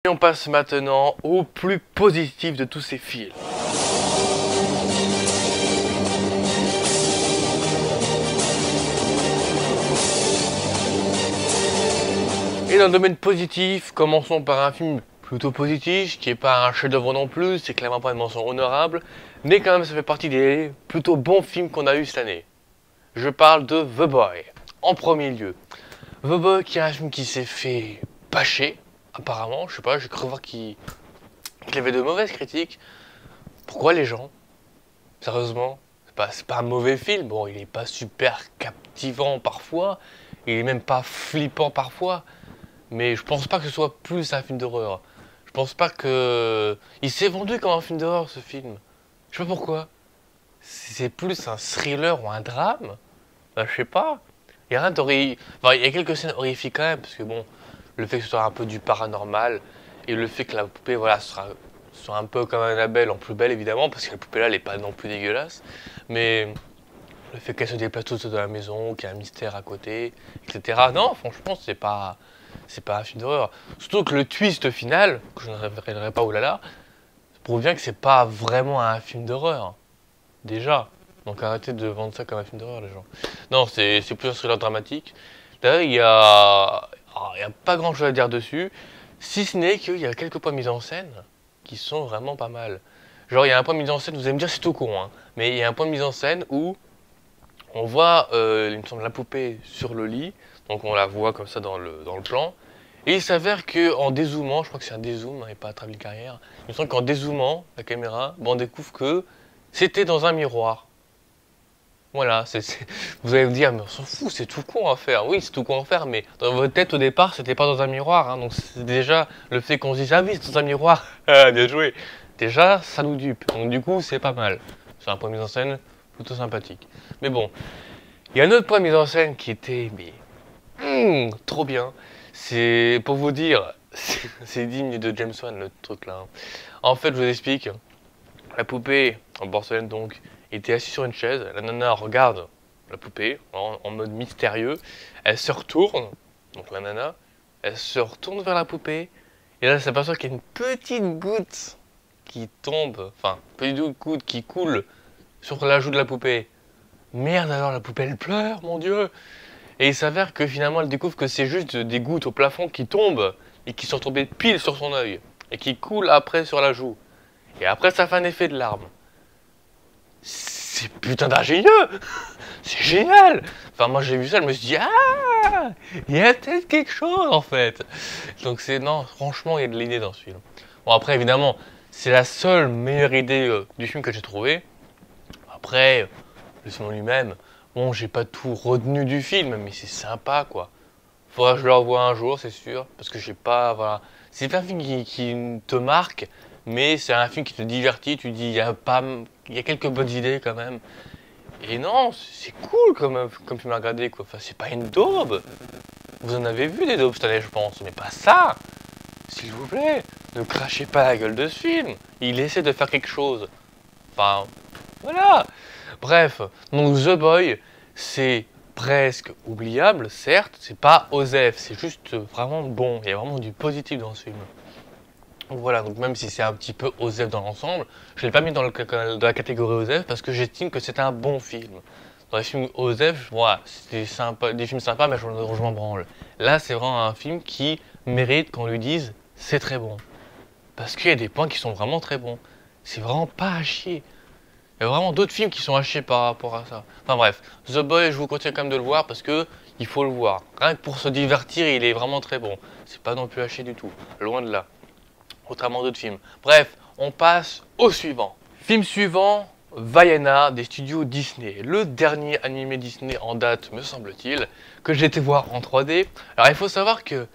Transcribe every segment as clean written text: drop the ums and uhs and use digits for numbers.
Et on passe maintenant au plus positif de tous ces films. Et dans le domaine positif, commençons par un film plutôt positif, qui n'est pas un chef-d'œuvre non plus, c'est clairement pas une mention honorable, mais quand même ça fait partie des plutôt bons films qu'on a eu cette année. Je parle de The Boy, en premier lieu. The Boy qui est un film qui s'est fait bâcher, apparemment, je sais pas, j'ai cru voir qu'il avait de mauvaises critiques. Pourquoi les gens? Sérieusement, c'est pas un mauvais film, bon il est pas super captivant parfois, il est même pas flippant parfois, mais je pense pas que ce soit plus un film d'horreur. Je pense pas que... Il s'est vendu comme un film d'horreur ce film. Je sais pas pourquoi. C'est plus un thriller ou un drame. Ben, je sais pas. Il y a rien enfin, il y a quelques scènes horrifiques quand même, parce que bon, le fait que ce soit un peu du paranormal, et le fait que la poupée, voilà, soit un peu comme Annabelle en plus belle évidemment, parce que la poupée là, elle est pas non plus dégueulasse, mais le fait qu'elle se déplace toute seule dans la maison, qu'il y a un mystère à côté, etc. Non, franchement, c'est pas un film d'horreur. Surtout que le twist final, que je ne révélerai pas oulala, prouve bien que c'est pas vraiment un film d'horreur. Déjà. Donc arrêtez de vendre ça comme un film d'horreur, les gens. Non, c'est plus un thriller dramatique. D'ailleurs, il y a pas grand chose à dire dessus, si ce n'est qu'il y a quelques points mis en scène qui sont vraiment pas mal. Genre, il y a un point mis en scène, vous allez me dire c'est tout con, hein, mais il y a un point mis en scène où on voit, il me semble, la poupée sur le lit, donc on la voit comme ça dans le plan, et il s'avère qu'en dézoomant, je crois que c'est un dézoom, hein, et pas un travelling arrière, il me semble qu'en dézoomant la caméra, bon, on découvre que c'était dans un miroir. Voilà, vous allez me dire, mais on s'en fout, c'est tout con à faire. Oui, c'est tout con à faire, mais dans votre tête au départ, c'était pas dans un miroir, hein, donc c'est déjà le fait qu'on se dise, ah oui, c'est dans un miroir, ah, bien joué. Déjà, ça nous dupe, donc du coup, c'est pas mal. C'est un point de mise en scène plutôt sympathique. Mais bon, il y a un autre point de mise en scène qui était, mais, trop bien. C'est, pour vous dire, c'est digne de James Wan, le truc là. Hein. En fait, je vous explique, la poupée, en porcelaine donc, était assise sur une chaise, la nana regarde la poupée en mode mystérieux, elle se retourne, donc la nana, elle se retourne vers la poupée, et là elle s'aperçoit qu'il y a une petite goutte qui tombe, enfin, une petite goutte qui coule sur la joue de la poupée. Merde alors la poupée elle pleure, mon dieu. Et il s'avère que finalement elle découvre que c'est juste des gouttes au plafond qui tombent, et qui sont tombées pile sur son œil, et qui coulent après sur la joue. Et après ça fait un effet de larme. C'est putain d'ingénieux. C'est génial. Enfin moi j'ai vu ça, je me suis dit ah, il y a peut-être quelque chose en fait. Donc non, franchement il y a de l'idée dans ce film. Bon après évidemment c'est la seule meilleure idée du film que j'ai trouvé. Après le film en lui-même, bon j'ai pas tout retenu du film, mais c'est sympa quoi. Faudra que je le revoie un jour c'est sûr, parce que j'ai pas voilà. C'est pas un film qui te marque, mais c'est un film qui te divertit. Tu dis il y a quelques bonnes idées quand même. Et non, c'est cool comme film à regarder quoi. Enfin, c'est pas une daube. Vous en avez vu des daubes cette année, je pense, mais pas ça. S'il vous plaît, ne crachez pas la gueule de ce film. Il essaie de faire quelque chose. Enfin, voilà. Bref, donc The Boy, c'est presque oubliable, certes. C'est pas Osef, c'est juste vraiment bon. Il y a vraiment du positif dans ce film. Donc voilà, donc même si c'est un petit peu Osef dans l'ensemble, je ne l'ai pas mis dans la catégorie Osef parce que j'estime que c'est un bon film. Dans les films Osef, voilà, c'est sympa, des films sympas, mais je m'en branle. Là, c'est vraiment un film qui mérite qu'on lui dise c'est très bon. Parce qu'il y a des points qui sont vraiment très bons. C'est vraiment pas à chier. Il y a vraiment d'autres films qui sont à chier par rapport à ça. Enfin bref, The Boy, je vous conseille quand même de le voir parce que il faut le voir. Rien que pour se divertir, il est vraiment très bon. C'est pas non plus à chier du tout, loin de là. Contrairement à d'autres films. Bref, on passe au suivant. Film suivant, Vaiana des studios Disney. Le dernier animé Disney en date, me semble-t-il, que j'ai été voir en 3D. Alors il faut savoir que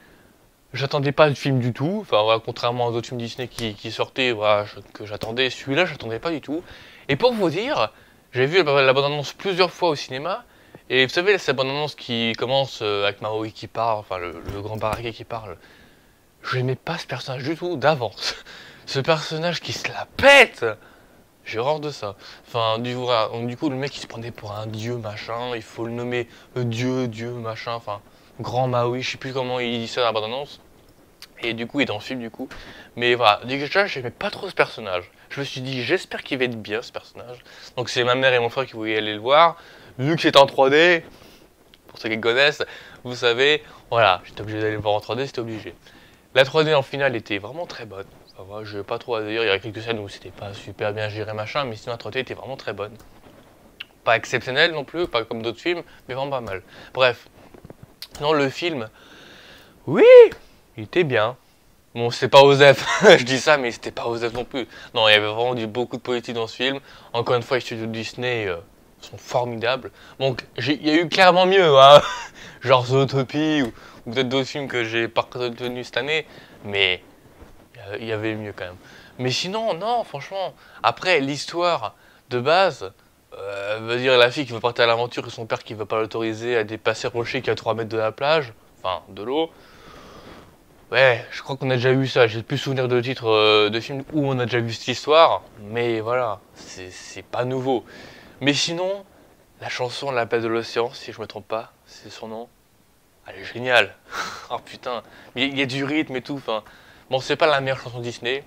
j'attendais pas le film du tout. Enfin voilà, contrairement aux autres films Disney qui sortaient, voilà, que j'attendais, celui-là j'attendais pas du tout. Et pour vous dire, j'ai vu la bande-annonce plusieurs fois au cinéma. Et vous savez, cette bande-annonce qui commence avec Maui qui parle, enfin le grand baraquet qui parle. Je n'aimais pas ce personnage du tout d'avance. Ce personnage qui se la pète. J'ai horreur de ça. Enfin, du coup, le mec il se prenait pour un dieu machin. Il faut le nommer dieu machin. Enfin, grand Maui. Je sais plus comment il dit ça dans la bande-annonce. Et du coup, il est dans le film du coup. Mais voilà, déjà, j'aimais pas trop ce personnage. Je me suis dit, j'espère qu'il va être bien ce personnage. Donc c'est ma mère et mon frère qui voulaient aller le voir. Vu que c'est en 3D, pour ceux qui connaissent, vous savez, voilà, j'étais obligé d'aller le voir en 3D, c'était obligé. La 3D en finale était vraiment très bonne. Ça va, je vais pas trop à dire, il y a quelques scènes où c'était pas super bien géré machin, mais sinon la 3D était vraiment très bonne. Pas exceptionnelle non plus, pas comme d'autres films, mais vraiment pas mal. Bref, sinon le film, oui, il était bien. Bon, c'est pas Osef, je dis ça, mais c'était pas Osef non plus. Non, il y avait vraiment beaucoup de politique dans ce film. Encore une fois, les studios Disney sont formidables. Donc, il y a eu clairement mieux, hein. Genre Zootopie ou peut-être d'autres films que j'ai pas retenu cette année, mais il y avait mieux quand même. Mais sinon, non, franchement. Après, l'histoire de base, veut dire la fille qui veut partir à l'aventure et son père qui veut pas l'autoriser à dépasser le rocher qui est à 3 mètres de la plage, enfin de l'eau. Ouais, je crois qu'on a déjà vu ça. J'ai plus souvenir de titres de films où on a déjà vu cette histoire, mais voilà, c'est pas nouveau. Mais sinon, la chanson L'appel de l'océan, si je me trompe pas, c'est son nom. Elle est géniale. Oh putain, il y a du rythme et tout. Enfin, bon, c'est pas la meilleure chanson Disney,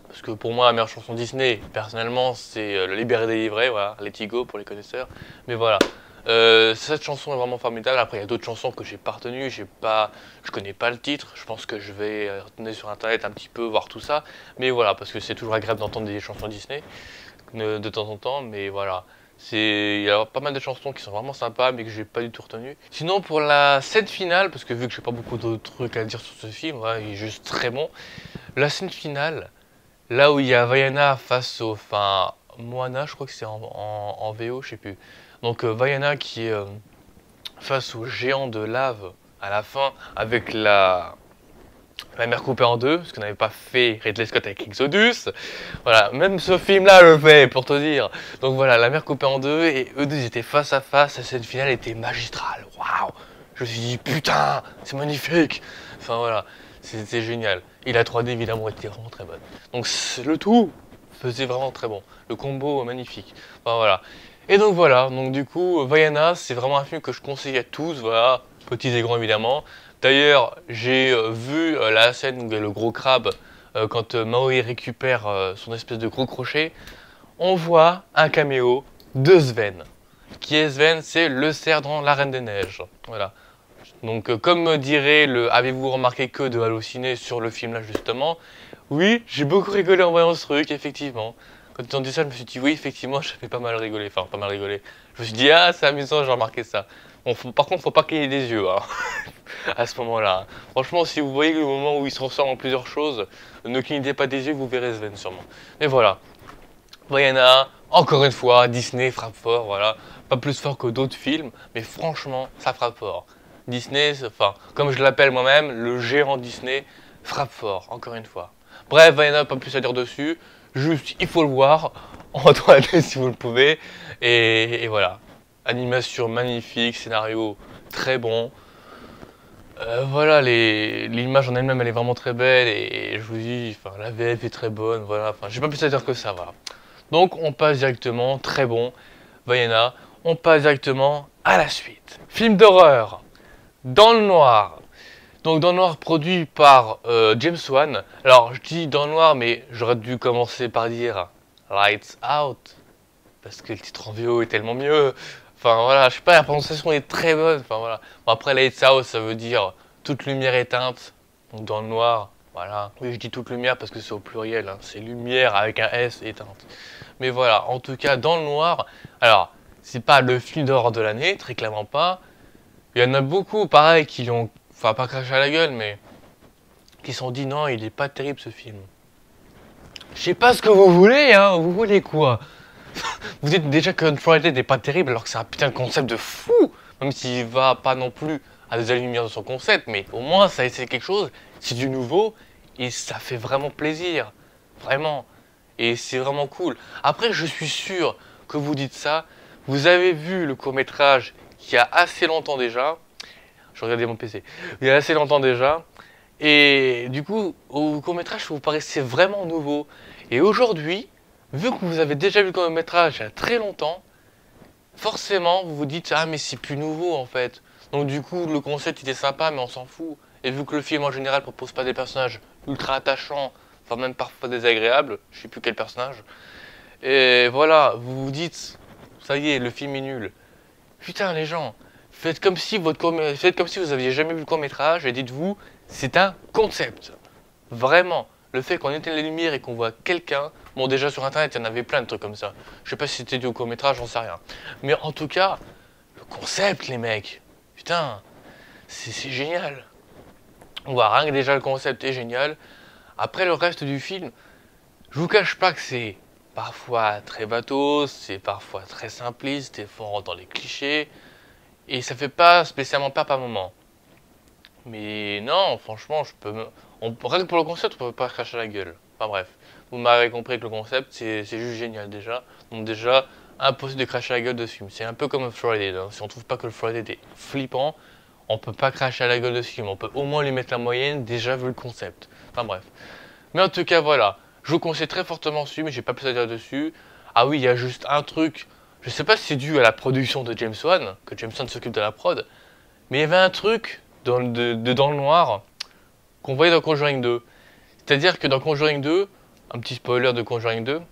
parce que pour moi, la meilleure chanson Disney, personnellement, c'est Le Libéré délivré, voilà, Let It Go pour les connaisseurs. Mais voilà, cette chanson est vraiment formidable. Après, il y a d'autres chansons que j'ai pas retenues, je connais pas le titre. Je pense que je vais retourner sur internet un petit peu, voir tout ça. Mais voilà, parce que c'est toujours agréable d'entendre des chansons Disney de temps en temps. Mais voilà, il y a pas mal de chansons qui sont vraiment sympas, mais que j'ai pas du tout retenues. Sinon, pour la scène finale, parce que vu que j'ai pas beaucoup d'autres trucs à dire sur ce film, voilà, il est juste très bon. La scène finale, là où il y a Vaiana face au, enfin, Moana, je crois que c'est en VO, je sais plus. Donc Vaiana qui est face au géant de lave à la fin avec la mer coupée en deux, ce qu'on n'avait pas fait Ridley Scott avec Exodus. Voilà, même ce film-là le fait, pour te dire. Donc voilà, la mer coupée en deux, et eux deux ils étaient face à face, la scène finale était magistrale. Waouh! Je me suis dit, putain, c'est magnifique! Enfin voilà, c'était génial. Et la 3D évidemment était vraiment très bonne. Donc le tout faisait vraiment très bon. Le combo magnifique. Enfin voilà. Et donc voilà, donc du coup, Vaiana, c'est vraiment un film que je conseille à tous, voilà, petits et grands évidemment. D'ailleurs, j'ai vu la scène où il y a le gros crabe, quand Maui récupère son espèce de gros crochet, on voit un caméo de Sven. Qui est Sven? C'est le cerf dans La Reine des Neiges. Voilà. Donc, comme dirait le Avez-vous remarqué que de Halluciné sur le film là justement, oui, j'ai beaucoup rigolé en voyant ce truc, effectivement. Quand ils ont dit ça, je me suis dit oui, effectivement, j'avais pas mal rigolé. Enfin, pas mal rigolé. Je me suis dit, ah, c'est amusant, j'ai remarqué ça. Bon, par contre, faut pas qu'il y ait des yeux, hein, à ce moment-là. Franchement, si vous voyez le moment où il se transforme en plusieurs choses, ne clignez pas des yeux, vous verrez Sven sûrement. Mais voilà. Vaiana, encore une fois, Disney frappe fort, voilà. Pas plus fort que d'autres films, mais franchement, ça frappe fort. Disney, enfin, comme je l'appelle moi-même, le géant Disney frappe fort, encore une fois. Bref, Vaiana, pas plus à dire dessus. Juste, il faut le voir en 3D si vous le pouvez. Et voilà. Animation magnifique, scénario très bon. Voilà, l'image en elle-même, elle est vraiment très belle. Et je vous dis, enfin, la VF est très bonne. Voilà, enfin, j'ai pas plus à dire que ça, voilà. Donc, on passe directement, très bon, Vaiana. On passe directement à la suite. Film d'horreur, Dans le Noir. Donc Dans le Noir produit par James Wan. Alors je dis Dans le Noir, mais j'aurais dû commencer par dire Lights Out, parce que le titre en VO est tellement mieux. Enfin voilà, je sais pas, la prononciation est très bonne. Enfin voilà. Bon, après Lights Out, ça veut dire toute lumière éteinte. Donc dans le noir, voilà. Oui, je dis toute lumière parce que c'est au pluriel. Hein. C'est lumière avec un S éteinte. Mais voilà, en tout cas dans le noir. Alors c'est pas le film d'horreur de l'année, très clairement pas. Il y en a beaucoup, pareil, qui l'ont, enfin pas craché à la gueule, mais qui se sont dit non, il est pas terrible ce film. Je sais pas ce que vous voulez, hein, vous voulez quoi? Vous dites déjà que Friday n'est pas terrible alors que c'est un putain de concept de fou, même s'il va pas non plus à des années-lumière de son concept, mais au moins ça a essayé quelque chose, c'est du nouveau et ça fait vraiment plaisir, vraiment, et c'est vraiment cool. Après, je suis sûr que vous dites ça, vous avez vu le court-métrage il y a assez longtemps déjà, je regardais mon PC, il y a assez longtemps déjà, et du coup, au court-métrage, vous paraissez vraiment nouveau. Et aujourd'hui, vu que vous avez déjà vu le court-métrage il y a très longtemps, forcément, vous vous dites, ah mais c'est plus nouveau en fait. Donc du coup, le concept il est sympa, mais on s'en fout. Et vu que le film en général propose pas des personnages ultra attachants, enfin même parfois désagréables, je sais plus quel personnage. Et voilà, vous vous dites, ça y est, le film est nul. Putain les gens, faites comme si vous aviez jamais vu le court-métrage et dites-vous, c'est un concept. Vraiment. Le fait qu'on éteigne les lumières et qu'on voit quelqu'un, bon déjà sur internet il y en avait plein de trucs comme ça. Je sais pas si c'était dû au court-métrage, j'en sais rien. Mais en tout cas, le concept les mecs, putain, c'est génial. On voit rien que déjà le concept est génial. Après le reste du film, je vous cache pas que c'est parfois très bateau, c'est parfois très simpliste, et fort dans les clichés, et ça fait pas spécialement peur par moment. Mais non, franchement, rien que pour le concept, on peut pas cracher la gueule. Enfin bref, vous m'avez compris que le concept, c'est juste génial déjà. Donc déjà, impossible de cracher la gueule de ce film. C'est un peu comme Friday, hein. Si on trouve pas que le Friday est flippant, on peut pas cracher à la gueule de ce film. On peut au moins lui mettre la moyenne, déjà vu le concept. Enfin bref. Mais en tout cas, voilà. Je vous conseille très fortement ce film, j'ai pas plus à dire dessus. Ah oui, il y a juste un truc. Je sais pas si c'est dû à la production de James Wan, que James Wan s'occupe de la prod. Mais il y avait un truc dans le noir qu'on voyait dans Conjuring 2. C'est-à-dire que dans Conjuring 2, un petit spoiler de Conjuring 2,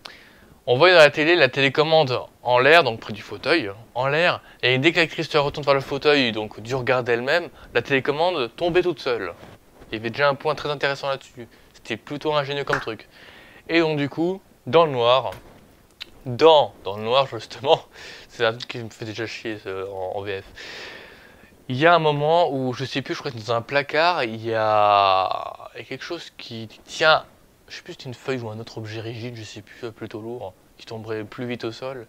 on voyait dans la télé la télécommande en l'air, donc près du fauteuil, en l'air, et dès que l'actrice se retourne vers le fauteuil, donc du regard d'elle-même, la télécommande tombait toute seule. Il y avait déjà un point très intéressant là-dessus. C'était plutôt ingénieux comme truc. Et donc du coup, dans le noir, dans le noir justement, c'est un truc qui me fait déjà chier en VF. Il y a un moment où, je sais plus, je crois que dans un placard, il y a quelque chose qui tient, je sais plus si c'est une feuille ou un autre objet rigide, je sais plus, plutôt lourd, qui tomberait plus vite au sol.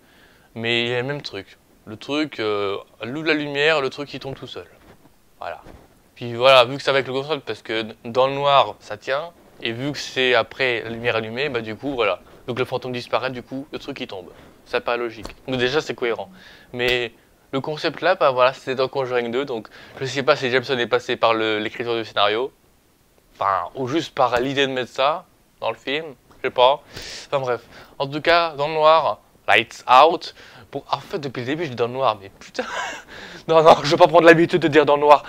Mais il y a le même truc. Le truc, l'ouvre la lumière, le truc qui tombe tout seul. Voilà. Puis voilà, vu que c'est avec le concept, parce que dans le noir, ça tient, et vu que c'est après la lumière allumée, bah du coup, voilà. Donc le fantôme disparaît, du coup, le truc il tombe. Ça paraît logique. Donc déjà, c'est cohérent. Mais le concept là, bah voilà, c'était dans Conjuring 2, donc je sais pas si Jameson est passé par l'écriture du scénario, enfin, ou juste par l'idée de mettre ça dans le film, je sais pas. Enfin bref, en tout cas, dans le noir, lights out. Bon, en fait, depuis le début, je dis dans le noir, mais putain, non, non, je vais pas prendre l'habitude de dire dans le noir.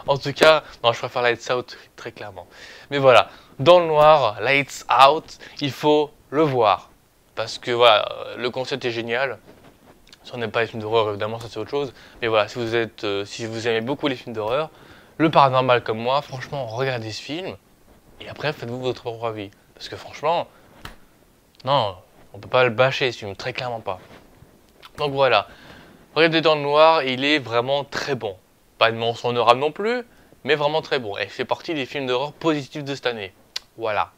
En tout cas, non, je préfère lights out, très clairement. Mais voilà, dans le noir, lights out, il faut le voir. Parce que voilà, le concept est génial. Si on n'aime pas les films d'horreur, évidemment, ça c'est autre chose. Mais voilà, si vous aimez beaucoup les films d'horreur, le paranormal comme moi, franchement, regardez ce film. Et après, faites-vous votre propre avis. Parce que franchement, non, on peut pas le bâcher ce film, très clairement pas. Donc voilà, regardez dans le noir, il est vraiment très bon. Pas de mensonge honorable non plus, mais vraiment très bon. Et il fait partie des films d'horreur positifs de cette année. Voilà.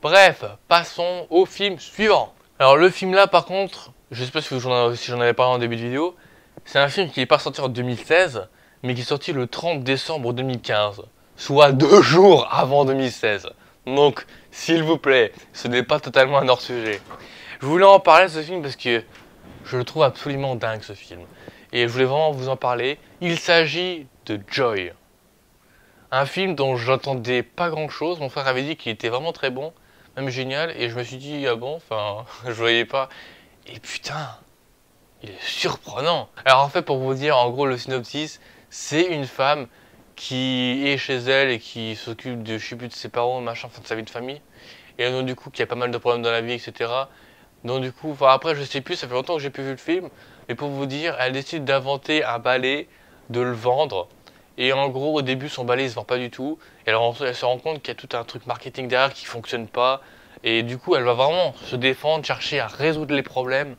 Bref, passons au film suivant. Alors le film là par contre, je sais pas si j'en avais parlé en début de vidéo, c'est un film qui n'est pas sorti en 2016, mais qui est sorti le 30 décembre 2015, soit 2 jours avant 2016. Donc, s'il vous plaît, ce n'est pas totalement un hors-sujet. Je voulais en parler de ce film parce que je le trouve absolument dingue ce film. Et je voulais vraiment vous en parler. Il s'agit de Joy. Un film dont j'attendais pas grand chose. Mon frère avait dit qu'il était vraiment très bon, même génial. Et je me suis dit, ah bon, enfin, je voyais pas. Et putain, il est surprenant. Alors en fait, pour vous dire, en gros, le synopsis, c'est une femme qui est chez elle et qui s'occupe de, je sais plus, de ses parents, machin, enfin de sa vie de famille. Et donc du coup, qui a pas mal de problèmes dans la vie, etc. Donc du coup, enfin après, je sais plus, ça fait longtemps que j'ai plus vu le film. Mais pour vous dire, elle décide d'inventer un balai, de le vendre. Et en gros, au début, son balai, il se vend pas du tout. Et alors, elle se rend compte qu'il y a tout un truc marketing derrière qui fonctionne pas. Et du coup, elle va vraiment se défendre, chercher à résoudre les problèmes.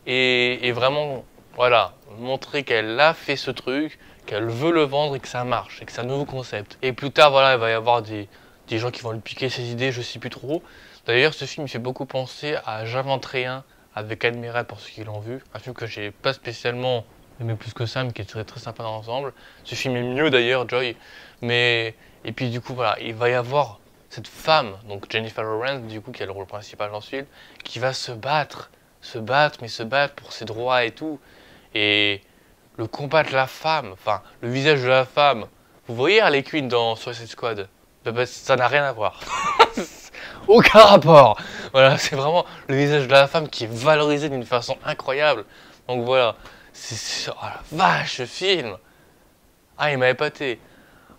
Et vraiment, voilà, montrer qu'elle a fait ce truc, qu'elle veut le vendre et que ça marche, et que c'est un nouveau concept. Et plus tard, voilà, il va y avoir des gens qui vont lui piquer ses idées, je sais plus trop. D'ailleurs, ce film me fait beaucoup penser à J'inventerai un avec Admiral pour ceux qui l'ont vu. Un film que j'ai pas spécialement aimé plus que ça, mais qui est très très sympa dans l'ensemble. Ce film est mieux d'ailleurs, Joy. Mais, et puis du coup, voilà, il va y avoir cette femme, donc Jennifer Lawrence, du coup, qui a le rôle principal dans ce film, qui va se battre, mais se battre pour ses droits et tout. Et le combat de la femme, enfin, le visage de la femme. Vous voyez Harley Quinn dans Suicide Squad? Ça n'a rien à voir. Aucun rapport. Voilà, c'est vraiment le visage de la femme qui est valorisé d'une façon incroyable. Donc voilà, oh la vache, ce film. Ah, il m'a épaté.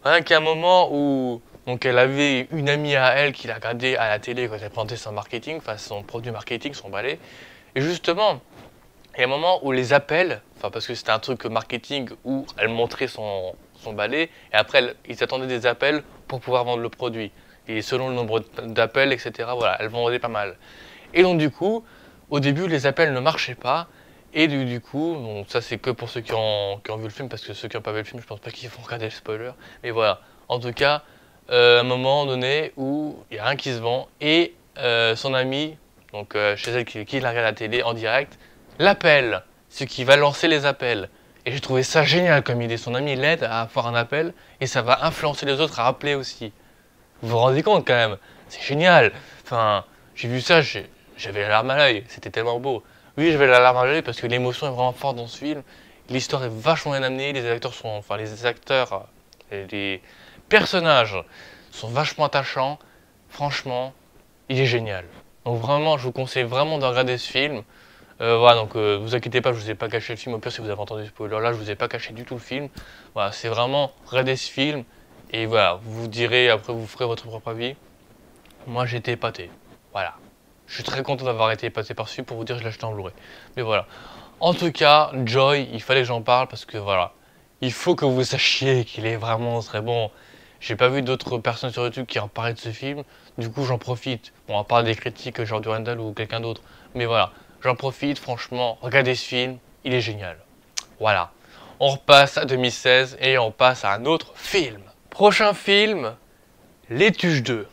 Rien qu'à un moment où donc elle avait une amie à elle qui la regardait à la télé quand elle présentait son marketing, enfin son produit marketing, son balai. Et justement, il y a un moment où les appels, enfin parce que c'était un truc marketing où elle montrait son balai, et après ils attendaient des appels pour pouvoir vendre le produit. Et selon le nombre d'appels, etc., voilà, elle vendait pas mal. Et donc du coup, au début, les appels ne marchaient pas. Et du coup, bon, ça c'est que pour ceux qui ont vu le film, parce que ceux qui n'ont pas vu le film, je pense pas qu'ils vont regarder le spoiler. Mais voilà, en tout cas, à un moment donné où il n'y a rien qui se vend, et son ami, donc chez elle qui la regarde à la télé en direct, l'appelle, ce qui va lancer les appels. Et j'ai trouvé ça génial comme idée. Son ami l'aide à avoir un appel, et ça va influencer les autres à appeler aussi. Vous vous rendez compte quand même? C'est génial. Enfin, j'ai vu ça, j'avais la larme à l'œil. C'était tellement beau. Oui, j'avais la larme à l'œil parce que l'émotion est vraiment forte dans ce film. L'histoire est vachement bien amenée. Les acteurs sont, enfin les acteurs, les personnages sont vachement attachants. Franchement, il est génial. Donc vraiment, je vous conseille vraiment de regarder ce film. Voilà, donc vous inquiétez pas, je vous ai pas caché le film. Au pire, si vous avez entendu le spoiler, là, je vous ai pas caché du tout le film. Voilà, c'est vraiment regarder ce film. Et voilà, vous direz, après vous ferez votre propre avis. Moi j'ai été épaté. Voilà. Je suis très content d'avoir été épaté par ce film pour vous dire que je l'ai acheté en Blu-ray. Mais voilà. En tout cas, Joy, il fallait que j'en parle parce que voilà. Il faut que vous sachiez qu'il est vraiment très bon. J'ai pas vu d'autres personnes sur YouTube qui en parlaient de ce film. Du coup, j'en profite. Bon, à part des critiques genre du Randall ou quelqu'un d'autre. Mais voilà. J'en profite, franchement. Regardez ce film. Il est génial. Voilà. On repasse à 2016 et on passe à un autre film. Prochain film, Les Tuches 2.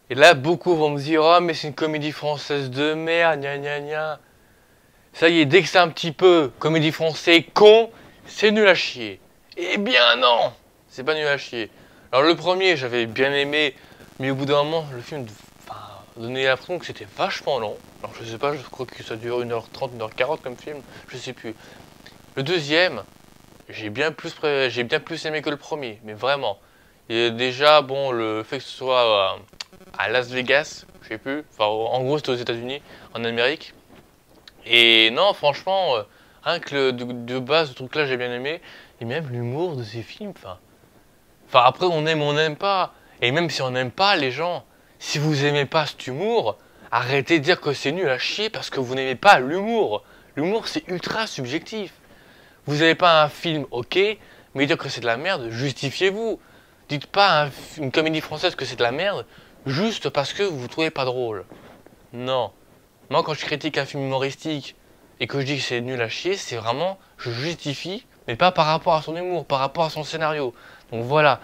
Et là, beaucoup vont me dire, oh, mais c'est une comédie française de merde, gna gna gna. Ça y est, dès que c'est un petit peu comédie française con, c'est nul à chier. Eh bien non, c'est pas nul à chier. Alors le premier, j'avais bien aimé, mais au bout d'un moment, le film donnait l'impression que c'était vachement long. Alors je sais pas, je crois que ça dure 1h30, 1h40 comme film, je sais plus. Le deuxième, j'ai bien plus aimé que le premier, mais vraiment. Et déjà, bon, le fait que ce soit à Las Vegas, je sais plus, enfin, en gros, c'était aux États-Unis, en Amérique. Et non, franchement, rien que de base, ce truc-là, j'ai bien aimé. Et même l'humour de ces films, enfin, après, on aime ou on n'aime pas. Et même si on n'aime pas les gens, si vous aimez pas cet humour, arrêtez de dire que c'est nul à chier parce que vous n'aimez pas l'humour. L'humour, c'est ultra subjectif. Vous n'avez pas un film, ok, mais dire que c'est de la merde, justifiez-vous. Dites pas à une comédie française que c'est de la merde, juste parce que vous ne trouvez pas drôle. Non. Moi, quand je critique un film humoristique et que je dis que c'est nul à chier, c'est vraiment, je justifie, mais pas par rapport à son humour, par rapport à son scénario. Donc voilà,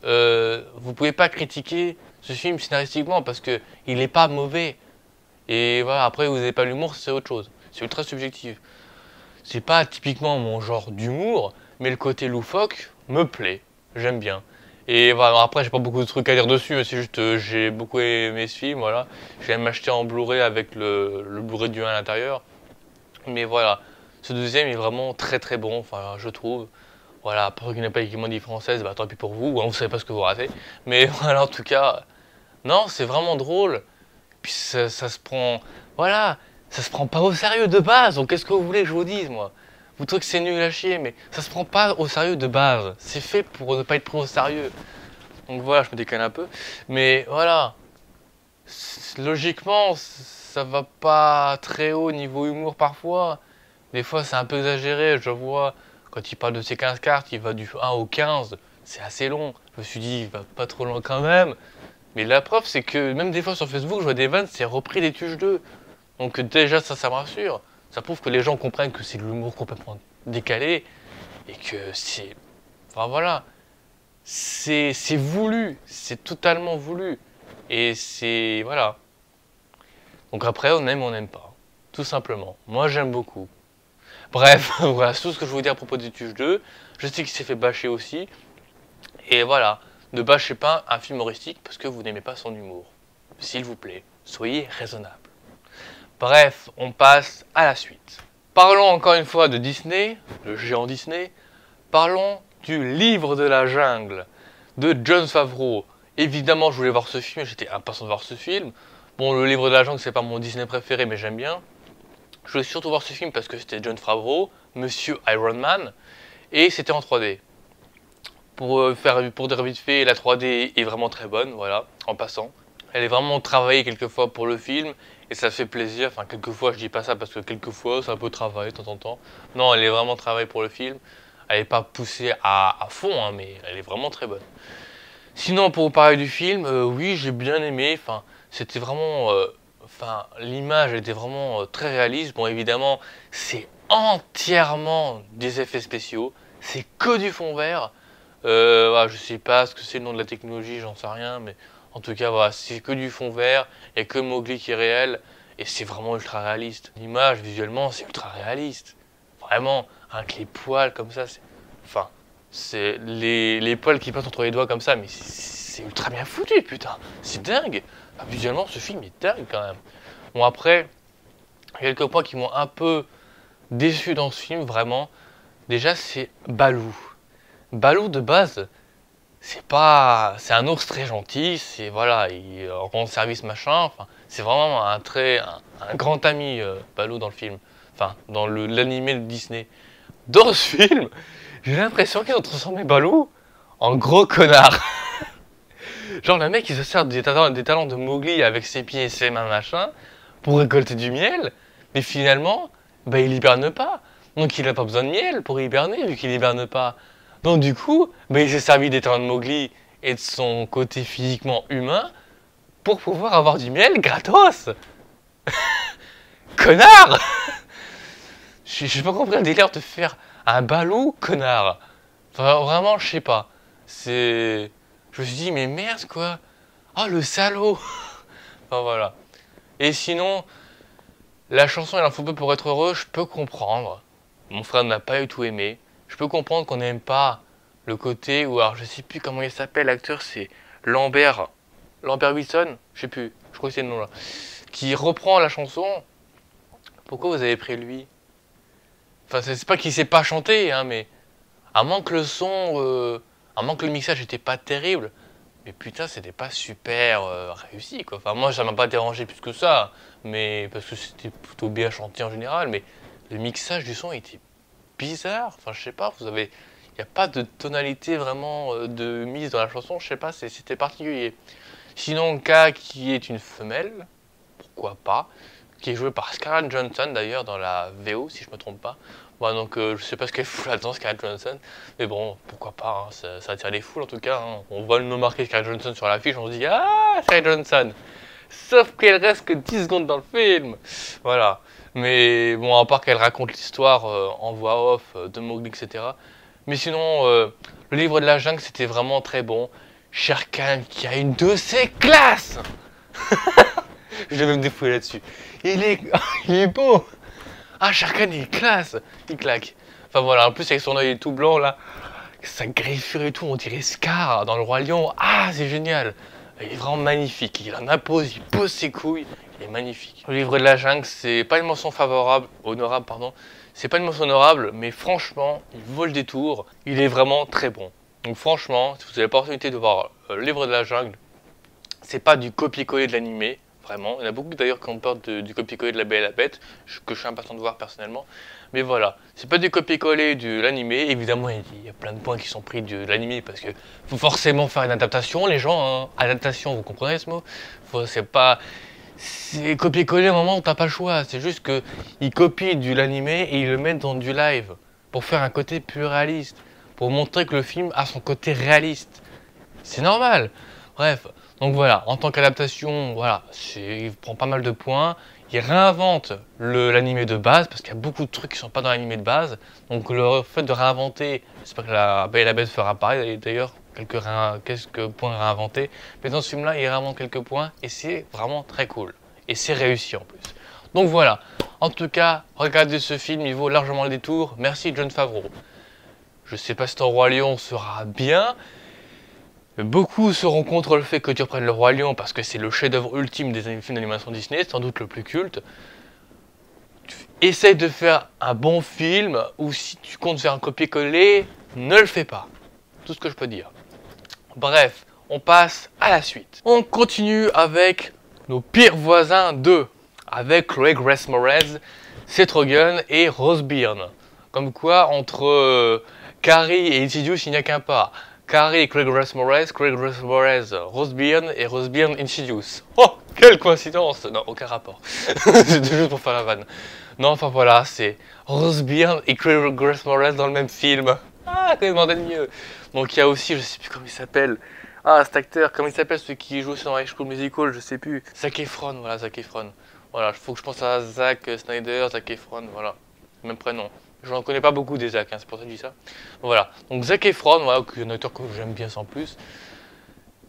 vous pouvez pas critiquer ce film scénaristiquement parce que il n'est pas mauvais. Et voilà, après vous n'avez pas l'humour, c'est autre chose. C'est ultra subjectif. C'est pas typiquement mon genre d'humour, mais le côté loufoque me plaît. J'aime bien. Et voilà, après, j'ai pas beaucoup de trucs à dire dessus, mais c'est juste, j'ai beaucoup aimé ce film, voilà. J'ai même acheté en Blu-ray avec le Blu-ray du 1 à l'intérieur. Mais voilà, ce deuxième est vraiment très très bon, enfin, je trouve. Voilà, pour ceux qui n'aiment pas les comédies françaises, bah tant pis pour vous, hein, vous savez pas ce que vous ratez. Mais voilà, en tout cas, non, c'est vraiment drôle. Puis ça se prend, voilà, ça se prend pas au sérieux de base. Donc qu'est-ce que vous voulez que je vous dise, moi? Vous trouvez que c'est nul à chier, mais ça se prend pas au sérieux de base. C'est fait pour ne pas être pris au sérieux. Donc voilà, je me décale un peu. Mais voilà, logiquement, ça va pas très haut niveau humour parfois. Des fois, c'est un peu exagéré. Je vois, quand il parle de ses 15 cartes, il va du 1 au 15. C'est assez long. Je me suis dit, il va pas trop loin quand même. Mais la preuve, c'est que même des fois sur Facebook, je vois des vannes, c'est repris des Tuches 2. Donc déjà, ça me rassure. Ça prouve que les gens comprennent que c'est de l'humour complètement décalé et que c'est... Enfin voilà, c'est voulu, c'est totalement voulu. Et c'est... Voilà. Donc après, on aime ou on n'aime pas. Tout simplement. Moi, j'aime beaucoup. Bref, voilà, c'est tout ce que je voulais dire à propos des Tuches 2. Je sais qu'il s'est fait bâcher aussi. Et voilà, ne bâchez pas un film humoristique parce que vous n'aimez pas son humour. S'il vous plaît, soyez raisonnable. Bref, on passe à la suite. Parlons encore une fois de Disney, le géant Disney. Parlons du Livre de la Jungle de Jon Favreau. Évidemment, je voulais voir ce film, j'étais impatient de voir ce film. Bon, le Livre de la Jungle, c'est pas mon Disney préféré, mais j'aime bien. Je voulais surtout voir ce film parce que c'était Jon Favreau, Monsieur Iron Man, et c'était en 3D. pour dire vite fait, la 3D est vraiment très bonne, voilà, en passant. Elle est vraiment travaillée quelquefois pour le film et ça fait plaisir. Enfin, quelquefois, je dis pas ça parce que quelquefois, c'est un peu travaillé de temps en temps. Non, elle est vraiment travaillée pour le film. Elle n'est pas poussée à fond, hein, mais elle est vraiment très bonne. Sinon, pour vous parler du film, oui, j'ai bien aimé. Enfin, c'était vraiment, enfin, l'image était vraiment très réaliste. Bon, évidemment, c'est entièrement des effets spéciaux. C'est que du fond vert. Voilà, je sais pas ce que c'est le nom de la technologie, j'en sais rien, mais en tout cas, voilà, c'est que du fond vert, il n'y a que Mowgli qui est réel, et c'est vraiment ultra réaliste. L'image, visuellement, c'est ultra réaliste. Vraiment, avec les poils comme ça, c'est... Enfin, c'est les poils qui passent entre les doigts comme ça, mais c'est ultra bien foutu, putain. C'est dingue. Enfin, visuellement, ce film est dingue quand même. Bon, après, il y a quelques points qui m'ont un peu déçu dans ce film, vraiment. Déjà, c'est Baloo. Baloo, de base, c'est un ours très gentil, c'est voilà, il rend service machin, enfin, c'est vraiment un grand ami Baloo dans le film, enfin dans l'animé de Disney. Dans ce film, j'ai l'impression qu'ils ont transformé Baloo en gros connard. Genre le mec il se sert des talents de Mowgli avec ses pieds et ses mains machin pour récolter du miel, mais finalement, bah il hiberne pas. Donc il a pas besoin de miel pour hiberner vu qu'il hiberne pas. Donc du coup, bah, il s'est servi des talents de Mowgli et de son côté physiquement humain pour pouvoir avoir du miel gratos. Connard. J'ai pas compris le délire de faire un Baloo connard. Enfin, vraiment, je sais pas. C'est... Je me suis dit, mais merde quoi. Oh le salaud. Enfin voilà. Et sinon, la chanson Il en faut peu pour être heureux, je peux comprendre. Mon frère n'a pas du tout aimé. Je peux comprendre qu'on n'aime pas le côté où, alors je sais plus comment il s'appelle, l'acteur, c'est Lambert Wilson, je sais plus, je crois que c'est le nom là, qui reprend la chanson. Pourquoi vous avez pris lui? Enfin, c'est pas qu'il sait pas chanter, hein, mais à moins que le son, à moins que le mixage était pas terrible, mais putain, c'était pas super réussi quoi. Enfin, moi ça m'a pas dérangé plus que ça, mais parce que c'était plutôt bien chanté en général, mais le mixage du son était bizarre. Enfin, je sais pas, il n'y a pas de tonalité vraiment de mise dans la chanson, je sais pas, c'était particulier. Sinon, K qui est une femelle, pourquoi pas, qui est jouée par Scarlett Johansson d'ailleurs dans la VO si je me trompe pas. Bon, donc je sais pas ce qu'elle fout là-dedans, Scarlett Johansson, mais bon, pourquoi pas, hein, ça attire les foules en tout cas. Hein. On voit le nom marqué Scarlett Johansson sur l'affiche, on se dit ah Scarlett Johansson. Sauf qu'elle reste que 10 secondes dans le film. Voilà. Mais bon, à part qu'elle raconte l'histoire en voix off de Mowgli, etc. Mais sinon, le livre de la jungle, c'était vraiment très bon. Shere Khan qui a une de ses classes. Je vais me défouler là-dessus. Il est beau. Ah, Shere Khan, il est classe. Il claque. Enfin voilà, en plus avec son œil tout blanc là, sa griffure et tout, on dirait Scar dans le Roi Lion. Ah, c'est génial. Il est vraiment magnifique. Il en impose, il pose ses couilles. Il est magnifique. Le livre de la jungle, c'est pas une mention honorable, pardon. C'est pas une mention honorable, mais franchement, il vaut le détour. Il est vraiment très bon. Donc franchement, si vous avez l'opportunité de voir le livre de la jungle, c'est pas du copier-coller de l'animé, vraiment. Il y en a beaucoup d'ailleurs qui ont peur du copier-coller de La Belle et la Bête, que je suis impatient de voir personnellement. Mais voilà, c'est pas du copier-coller de l'animé. Évidemment, il y a plein de points qui sont pris de l'animé parce que faut forcément faire une adaptation, les gens. Hein. Adaptation, vous comprenez ce mot? C'est pas... C'est copier-coller à un moment où t'as pas le choix. C'est juste que ils copient de l'animé et ils le mettent dans du live pour faire un côté plus réaliste, pour montrer que le film a son côté réaliste. C'est normal. Bref, donc voilà, en tant qu'adaptation, voilà, il prend pas mal de points. Il réinvente l'animé de base parce qu'il y a beaucoup de trucs qui sont pas dans l'animé de base. Donc le fait de réinventer, j'espère que la Belle et la Bête fera pareil d'ailleurs. Quelques points réinventés. Mais dans ce film-là, il réinvente quelques points et c'est vraiment très cool. Et c'est réussi en plus. Donc voilà. En tout cas, regardez ce film, il vaut largement le détour. Merci Jon Favreau. Je sais pas si ton Roi Lion sera bien. Beaucoup seront contre le fait que tu reprennes le Roi Lion parce que c'est le chef-d'œuvre ultime des films d'animation Disney, sans doute le plus culte. Essaye de faire un bon film ou si tu comptes faire un copier-coller, ne le fais pas. Tout ce que je peux dire. Bref, on passe à la suite. On continue avec nos pires voisins 2, avec Chloé Grace Moretz, Seth Rogen et Rose Byrne. Comme quoi, entre Carrie et Insidious, il n'y a qu'un pas. Carrie, Craig Moretz, Rose Byrne et Rose Byrne Insidious. Oh, quelle coïncidence! Non, aucun rapport. C'était juste pour faire la vanne. Non, enfin voilà, c'est Rose Byrne et Craig Moretz dans le même film. Ah, quand même demandait de mieux. Donc il y a aussi, je sais plus comment il s'appelle. Ah, cet acteur, comment il s'appelle, celui qui joue aussi dans High School Musical, je sais plus. Zac Efron, voilà, Zac Efron. Voilà, il faut que je pense à Zack Snyder, Zac Efron, voilà. Même prénom. Je n'en connais pas beaucoup des Zac, hein, c'est pour ça que je dis ça. Voilà, donc Zac Efron, voilà, un acteur que j'aime bien sans plus.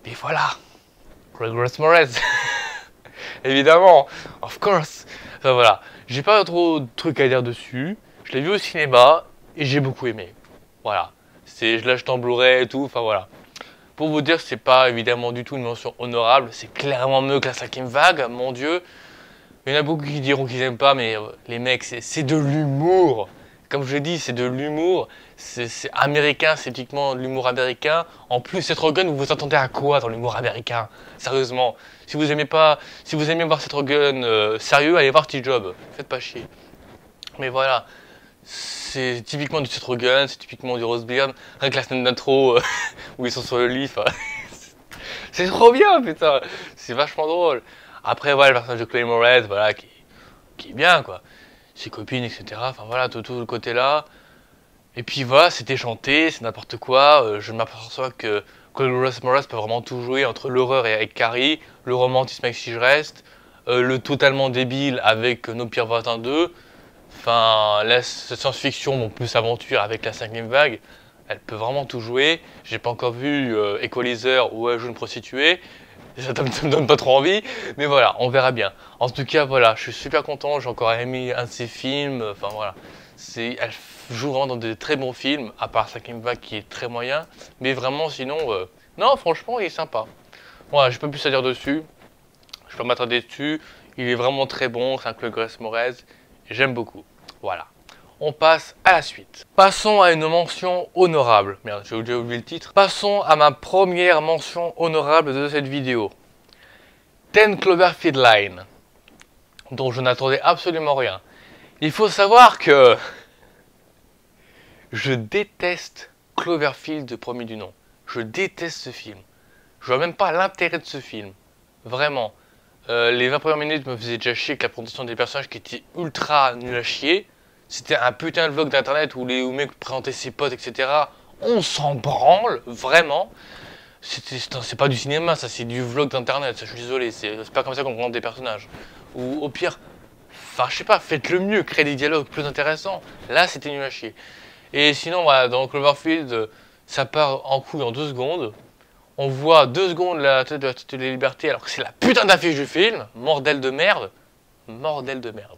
Et voilà, Craig Moretz. Évidemment, of course. Enfin voilà, j'ai pas trop de trucs à dire dessus. Je l'ai vu au cinéma et j'ai beaucoup aimé. Voilà, je l'achète en Blu-ray et tout, enfin voilà. Pour vous dire, c'est pas évidemment du tout une mention honorable, c'est clairement mieux que la 5ème vague, mon dieu. Il y en a beaucoup qui diront qu'ils aiment pas, mais les mecs, c'est de l'humour. Comme je l'ai dit, c'est de l'humour. C'est américain, c'est typiquement de l'humour américain. En plus, Seth Rogen, vous vous attendez à quoi dans l'humour américain? Sérieusement. Si vous aimez voir Seth Rogen sérieux, allez voir T-Job. Faites pas chier. Mais voilà. C'est typiquement du Seth Rogen, c'est typiquement du Rose Byrne. Rien que la scène d'intro où ils sont sur le lit, c'est trop bien, putain. C'est vachement drôle. Après, voilà, le personnage de Clay Moretz, voilà, qui est bien, quoi. Ses copines, etc. Enfin, voilà, tout le côté là. Et puis, voilà, c'était chanté, c'est n'importe quoi. Je m'aperçois que Clay Moretz peut vraiment tout jouer entre l'horreur et avec Carrie, le romantisme avec Si je reste, le totalement débile avec Nos pires voisins 2. Enfin, la science-fiction, bon, plus aventure avec la 5ème vague, elle peut vraiment tout jouer. J'ai pas encore vu Equalizer où elle joue une prostituée. Ça me donne pas trop envie, mais voilà, on verra bien. En tout cas, voilà, je suis super content, j'ai encore aimé un de ses films, enfin voilà. Elle joue vraiment dans de très bons films, à part 5ème vague qui est très moyen, mais vraiment sinon, non, franchement, il est sympa. Voilà, j'ai pas plus à dire dessus, je peux pas m'attarder dessus, il est vraiment très bon, c'est un Craig Moretz, j'aime beaucoup. Voilà. On passe à la suite. Passons à une mention honorable. Merde, j'ai oublié le titre. Passons à ma première mention honorable de cette vidéo. 10 Cloverfield Lane, dont je n'attendais absolument rien. Il faut savoir que je déteste Cloverfield de premier du nom. Je déteste ce film. Je vois même pas l'intérêt de ce film. Vraiment. Les 20 premières minutes me faisaient déjà chier avec la présentation des personnages qui étaient ultra nuls à chier. C'était un putain de vlog d'internet où les mecs présentaient ses potes, etc. On s'en branle, vraiment. C'est pas du cinéma, ça, c'est du vlog d'internet. Je suis désolé, c'est pas comme ça qu'on présente des personnages. Ou au pire, enfin, je sais pas, faites-le mieux, créez des dialogues plus intéressants. Là, c'était nul à chier. Et sinon, voilà, dans Cloverfield, ça part en couille en 2 secondes. On voit 2 secondes la tête de la Statue de la Liberté, alors que c'est la putain d'affiche du film. Bordel de merde. Bordel de merde.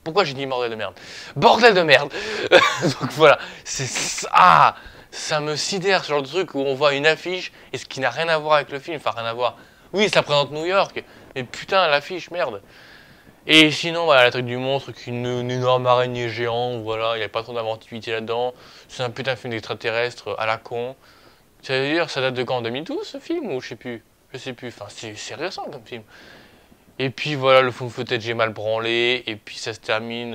Pourquoi j'ai dit bordel de merde? Bordel de merde. Donc voilà, ça me sidère ce genre de truc où on voit une affiche et ce qui n'a rien à voir avec le film, enfin rien à voir. Oui, ça présente New York, mais putain, l'affiche, merde. Et sinon, voilà, le truc du monstre, une énorme araignée géante, voilà, il n'y a pas trop d'inventivité là-dedans. C'est un putain de film d'extraterrestre à la con. Ça veut dire, ça date de quand, en 2012 ce film, ou je sais plus, enfin c'est récent comme film. Et puis voilà, le fond footage est mal branlé, et puis ça se termine...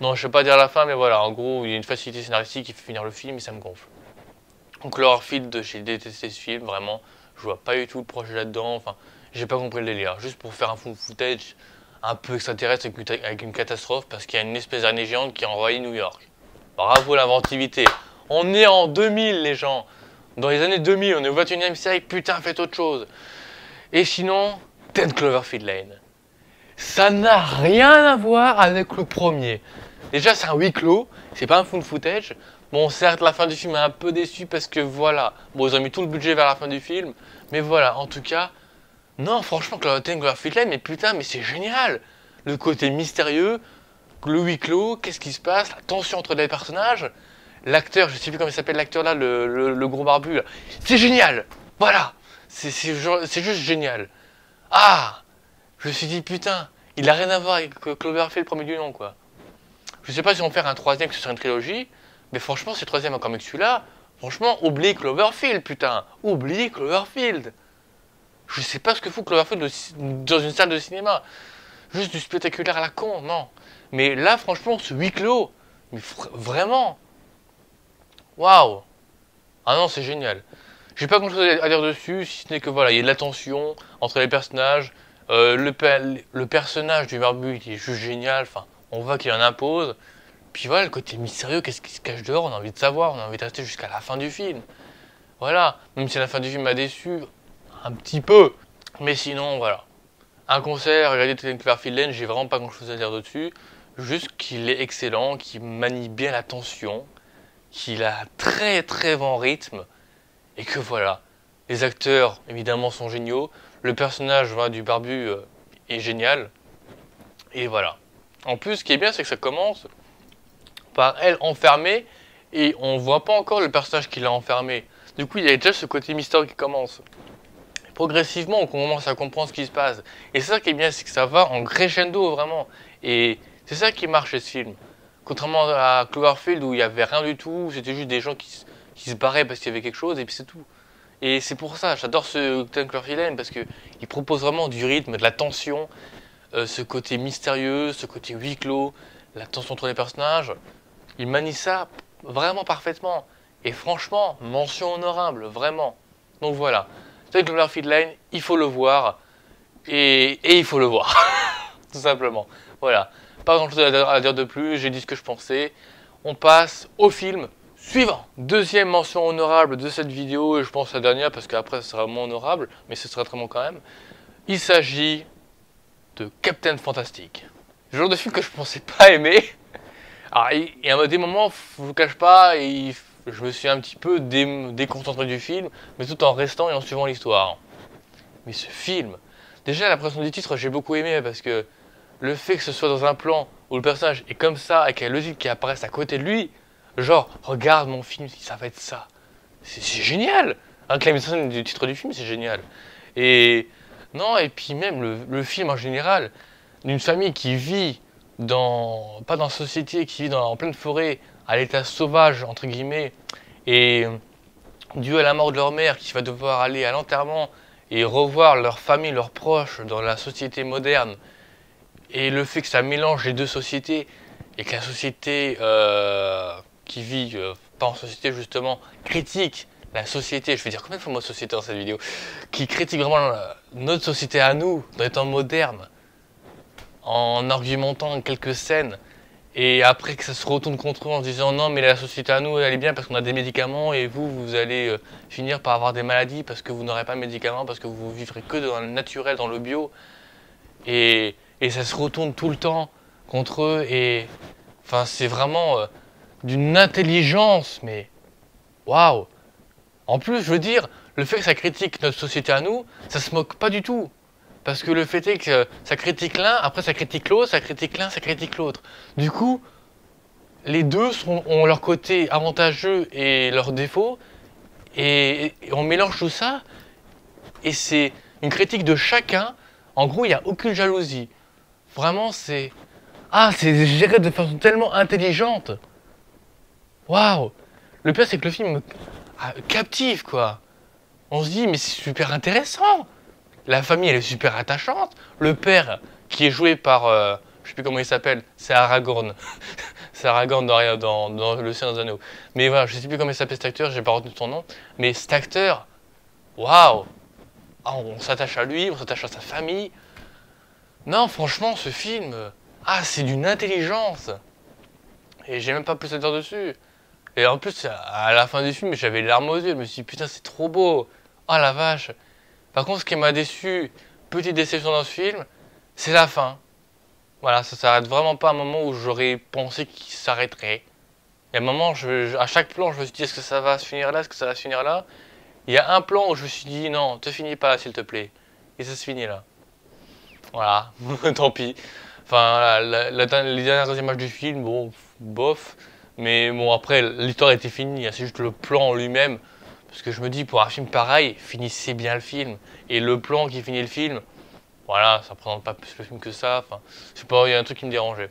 Non, je ne vais pas dire la fin, mais voilà, en gros, il y a une facilité scénaristique qui fait finir le film, et ça me gonfle. Donc Cloverfield, j'ai détesté ce film, vraiment. Je vois pas du tout le projet là-dedans, enfin, j'ai pas compris le délire. Juste pour faire un fond footage un peu extraterrestre avec une catastrophe, parce qu'il y a une espèce d'araignée géante qui a envahi New York. Bravo l'inventivité. On est en 2000, les gens. Dans les années 2000, on est au 21e siècle, putain, faites autre chose. Et sinon, 10 Cloverfield Lane. Ça n'a rien à voir avec le premier. Déjà, c'est un huis clos, c'est pas un full footage. Bon, certes, la fin du film est un peu déçue parce que voilà. Bon, ils ont mis tout le budget vers la fin du film. Mais voilà, en tout cas, non, franchement, 10 Cloverfield Lane, mais putain, mais c'est génial. Le côté mystérieux, le huis clos, qu'est-ce qui se passe, la tension entre les personnages. L'acteur, je sais plus comment il s'appelle l'acteur là, le gros barbu là. C'est génial. Voilà. C'est juste génial. Ah, je me suis dit, putain, il a rien à voir avec Cloverfield, premier du nom, quoi. Je sais pas si on va faire un troisième, que ce sera une trilogie, mais franchement, si le troisième encore mieux que celui-là, franchement, oublie Cloverfield, putain. Oublie Cloverfield. Je sais pas ce que fout Cloverfield dans une salle de cinéma. Juste du spectaculaire à la con, non. Mais là, franchement, ce huis clos, mais vraiment, waouh. Ah non, c'est génial. J'ai pas grand chose à dire dessus, si ce n'est que voilà, il y a de la tension entre les personnages. Le personnage du barbu, il est juste génial. Enfin, on voit qu'il en impose. Puis voilà, le côté mystérieux, qu'est-ce qui se cache dehors, on a envie de savoir, on a envie de rester jusqu'à la fin du film. Voilà, même si la fin du film m'a déçu, un petit peu. Mais sinon, voilà. Un concert, regardez Ten Cloverfield Lane, j'ai vraiment pas grand chose à dire dessus. Juste qu'il est excellent, qu'il manie bien la tension, qu'il a un très très bon rythme, et que voilà. Les acteurs, évidemment, sont géniaux. Le personnage voilà, du barbu est génial. Et voilà. En plus, ce qui est bien, c'est que ça commence par elle enfermée, et on voit pas encore le personnage qui l'a enfermée. Du coup, il y a déjà ce côté mystère qui commence. Progressivement, on commence à comprendre ce qui se passe. Et c'est ça qui est bien, c'est que ça va en crescendo, vraiment. Et c'est ça qui marche chez ce film. Contrairement à Cloverfield, où il n'y avait rien du tout, c'était juste des gens qui se barraient parce qu'il y avait quelque chose, et puis c'est tout. Et c'est pour ça, j'adore ce Ten Cloverfield Lane, parce qu'il propose vraiment du rythme, de la tension, ce côté mystérieux, ce côté huis clos, la tension entre les personnages. Il manie ça vraiment parfaitement. Et franchement, mention honorable, vraiment. Donc voilà. Ten Cloverfield Lane, il faut le voir. Et il faut le voir. Tout simplement. Voilà. Pas grand chose à dire de plus, j'ai dit ce que je pensais. On passe au film suivant. Deuxième mention honorable de cette vidéo, et je pense la dernière parce qu'après ce sera moins honorable, mais ce sera très bon quand même. Il s'agit de Captain Fantastic. Le genre de film que je pensais pas aimer. Alors, il y a des moments, je vous cache pas, je me suis un petit peu déconcentré du film, mais tout en restant et en suivant l'histoire. Mais ce film, déjà la présentation du titre, j'ai beaucoup aimé parce que le fait que ce soit dans un plan où le personnage est comme ça, avec la logique qui apparaisse à côté de lui, genre, regarde mon film, ça va être ça. C'est génial! Avec la mise en scène du titre du film, c'est génial. Et non, et puis même le film en général, d'une famille qui vit pas dans la société, qui vit en pleine forêt, à l'état sauvage, entre guillemets, et dû à la mort de leur mère, qui va devoir aller à l'enterrement et revoir leur famille, leurs proches dans la société moderne, et le fait que ça mélange les deux sociétés, et que la société qui vit, pas en société justement, critique la société, je vais dire combien de fois mot société dans cette vidéo, qui critique vraiment notre société à nous, dans les temps modernes, en argumentant quelques scènes, et après que ça se retourne contre eux en se disant non mais la société à nous elle est bien parce qu'on a des médicaments et vous allez finir par avoir des maladies parce que vous n'aurez pas de médicaments, parce que vous vivrez que dans le naturel, dans le bio, et ça se retourne tout le temps contre eux, et enfin c'est vraiment d'une intelligence, mais waouh. En plus je veux dire, le fait que ça critique notre société à nous, ça se moque pas du tout. Parce que le fait est que ça critique l'un, après ça critique l'autre, ça critique l'un, ça critique l'autre. Du coup, les deux ont leur côté avantageux et leurs défauts, et on mélange tout ça, et c'est une critique de chacun. En gros, il n'y a aucune jalousie. Vraiment, c'est... Ah, c'est géré de façon tellement intelligente. Waouh. Le pire, c'est que le film captive, quoi. On se dit, mais c'est super intéressant. La famille, elle est super attachante. Le père, qui est joué par, je sais plus comment il s'appelle, c'est Aragorn. C'est Aragorn dans Le Seigneur des Anneaux. Mais voilà, je sais plus comment il s'appelle cet acteur, j'ai pas retenu son nom. Mais cet acteur, waouh, ah, on s'attache à lui, on s'attache à sa famille. Non, franchement, ce film, c'est d'une intelligence. Et j'ai même pas plus à dire dessus. Et en plus, à la fin du film, j'avais les larmes aux yeux. Je me suis dit, putain, c'est trop beau. Oh la vache. Par contre, ce qui m'a déçu, petite déception dans ce film, c'est la fin. Voilà, ça s'arrête vraiment pas à un moment où j'aurais pensé qu'il s'arrêterait. Il y a un moment, à chaque plan, je me suis dit, est-ce que ça va se finir là, est-ce que ça va se finir là? Il y a un plan où je me suis dit, non, te finis pas là, s'il te plaît. Et ça se finit là. Voilà, tant pis. Enfin, voilà, les dernières images du film, bon, bof. Mais bon, après, l'histoire était finie, c'est juste le plan en lui-même. Parce que je me dis, pour un film pareil, finissez bien le film. Et le plan qui finit le film, voilà, ça ne représente pas plus le film que ça. Enfin, je sais pas, il y a un truc qui me dérangeait.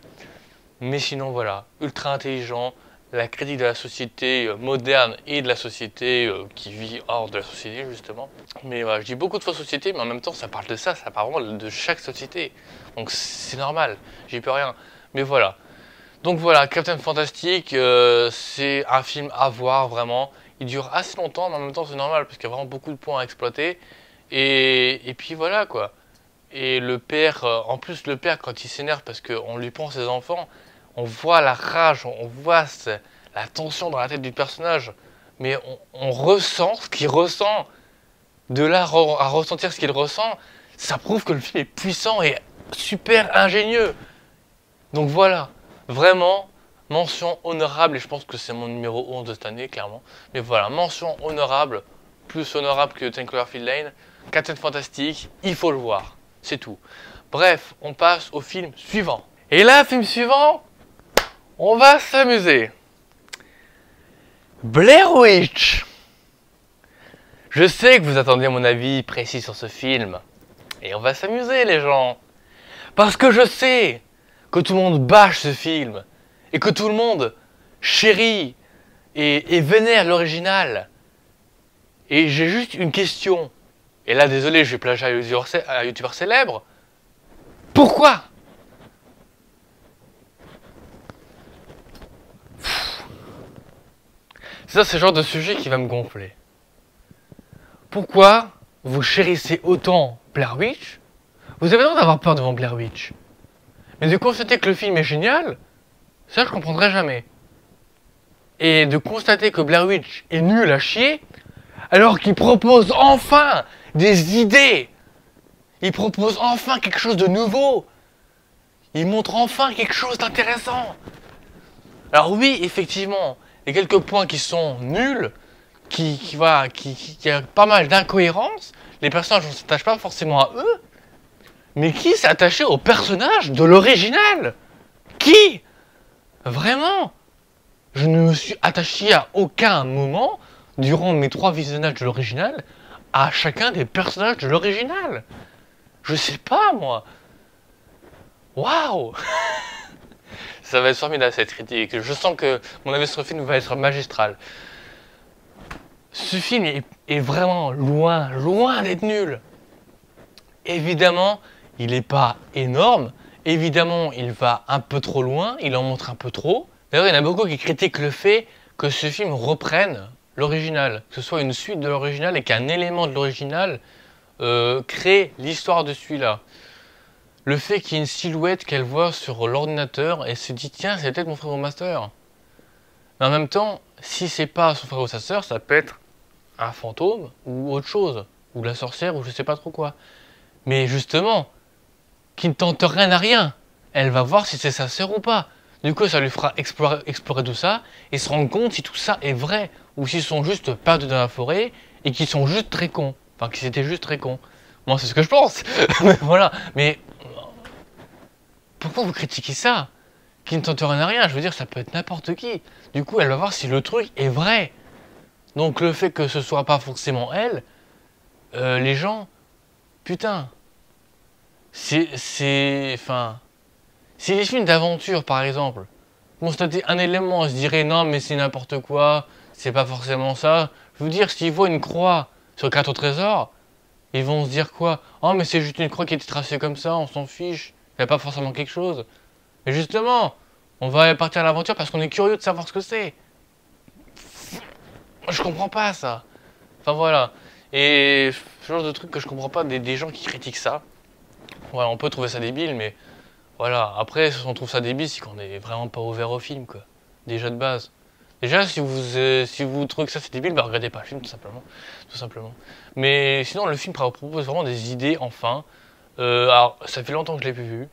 Mais sinon, voilà, ultra intelligent, la critique de la société moderne et de la société qui vit hors de la société, justement. Mais voilà, je dis beaucoup de fois société, mais en même temps, ça parle de ça parle vraiment de chaque société. Donc c'est normal, j'y peux rien. Mais voilà. Donc voilà, Captain Fantastic, c'est un film à voir, vraiment. il dure assez longtemps, mais en même temps c'est normal parce qu'il y a vraiment beaucoup de points à exploiter. Et puis voilà quoi. Et le père, en plus le père quand il s'énerve parce qu'on lui prend ses enfants, on voit la rage, on voit la tension dans la tête du personnage. Mais on ressent ce qu'il ressent. De là à ressentir ce qu'il ressent, ça prouve que le film est puissant et super ingénieux. Donc voilà, vraiment, mention honorable, et je pense que c'est mon numéro 11 de cette année, clairement. Mais voilà, mention honorable, plus honorable que 10 Cloverfield Lane, Captain Fantastic, il faut le voir, c'est tout. Bref, on passe au film suivant. Et là, film suivant, on va s'amuser. Blair Witch. Je sais que vous attendez mon avis précis sur ce film. Et on va s'amuser les gens. Parce que je sais que tout le monde bâche ce film. Et que tout le monde chérit et vénère l'original. Et j'ai juste une question. Et là, désolé, je vais plagier à un youtubeur célèbre. Pourquoi ? Ça, c'est le genre de sujet qui va me gonfler. Pourquoi vous chérissez autant Blair Witch? Vous avez le droit d'avoir peur devant Blair Witch. Mais de constater que le film est génial, ça je comprendrai jamais. Et de constater que Blair Witch est nul à chier, alors qu'il propose enfin des idées. Il propose enfin quelque chose de nouveau. Il montre enfin quelque chose d'intéressant. Alors oui, effectivement, il y a quelques points qui sont nuls, qui a pas mal d'incohérences. Les personnages, on ne s'attache pas forcément à eux. Mais qui s'est attaché au personnage de l'original? Qui? Vraiment? Je ne me suis attaché à aucun moment, durant mes 3 visionnages de l'original, à chacun des personnages de l'original. Je sais pas, moi. Waouh! Ça va être formidable cette critique. Je sens que mon avis sur le film va être magistral. Ce film est vraiment loin d'être nul. Évidemment, il n'est pas énorme. Évidemment, il va un peu trop loin. Il en montre un peu trop. D'ailleurs, il y en a beaucoup qui critiquent le fait que ce film reprenne l'original. Que ce soit une suite de l'original et qu'un élément de l'original crée l'histoire de celui-là. Le fait qu'il y ait une silhouette qu'elle voit sur l'ordinateur et se dit tiens, c'est peut-être mon frère ou ma soeur. Mais en même temps, si c'est pas son frère ou sa soeur, ça peut être un fantôme ou autre chose. Ou la sorcière ou je sais pas trop quoi. Mais justement, qui ne tente rien à rien. Elle va voir si c'est sa sœur ou pas. Du coup, ça lui fera explorer tout ça et se rendre compte si tout ça est vrai. Ou s'ils sont juste perdus dans la forêt et qu'ils sont juste très cons. Enfin, qu'ils étaient juste très cons. Moi, c'est ce que je pense. Mais voilà. Mais pourquoi vous critiquez ça? Qui ne tente rien à rien. Je veux dire, ça peut être n'importe qui. Du coup, elle va voir si le truc est vrai. Donc, le fait que ce soit pas forcément elle, les gens, putain. Enfin, si les films d'aventure, par exemple, constater un élément, on se dirait non, mais c'est n'importe quoi, c'est pas forcément ça. Je veux dire, s'ils voient une croix sur 4 au trésor, ils vont se dire quoi? Oh, mais c'est juste une croix qui était tracée comme ça, on s'en fiche, il n'y a pas forcément quelque chose. Mais justement, on va partir à l'aventure parce qu'on est curieux de savoir ce que c'est. Je comprends pas ça. Enfin voilà. Et ce genre de truc que je comprends pas des gens qui critiquent ça. Voilà, on peut trouver ça débile, mais voilà. Après, si on trouve ça débile, c'est qu'on n'est vraiment pas ouvert au film, quoi. Déjà de base. Déjà, si vous trouvez que ça c'est débile, bah regardez pas le film, tout simplement. Tout simplement. Mais sinon, le film propose vraiment des idées, enfin. Alors, ça fait longtemps que je l'ai plus vu.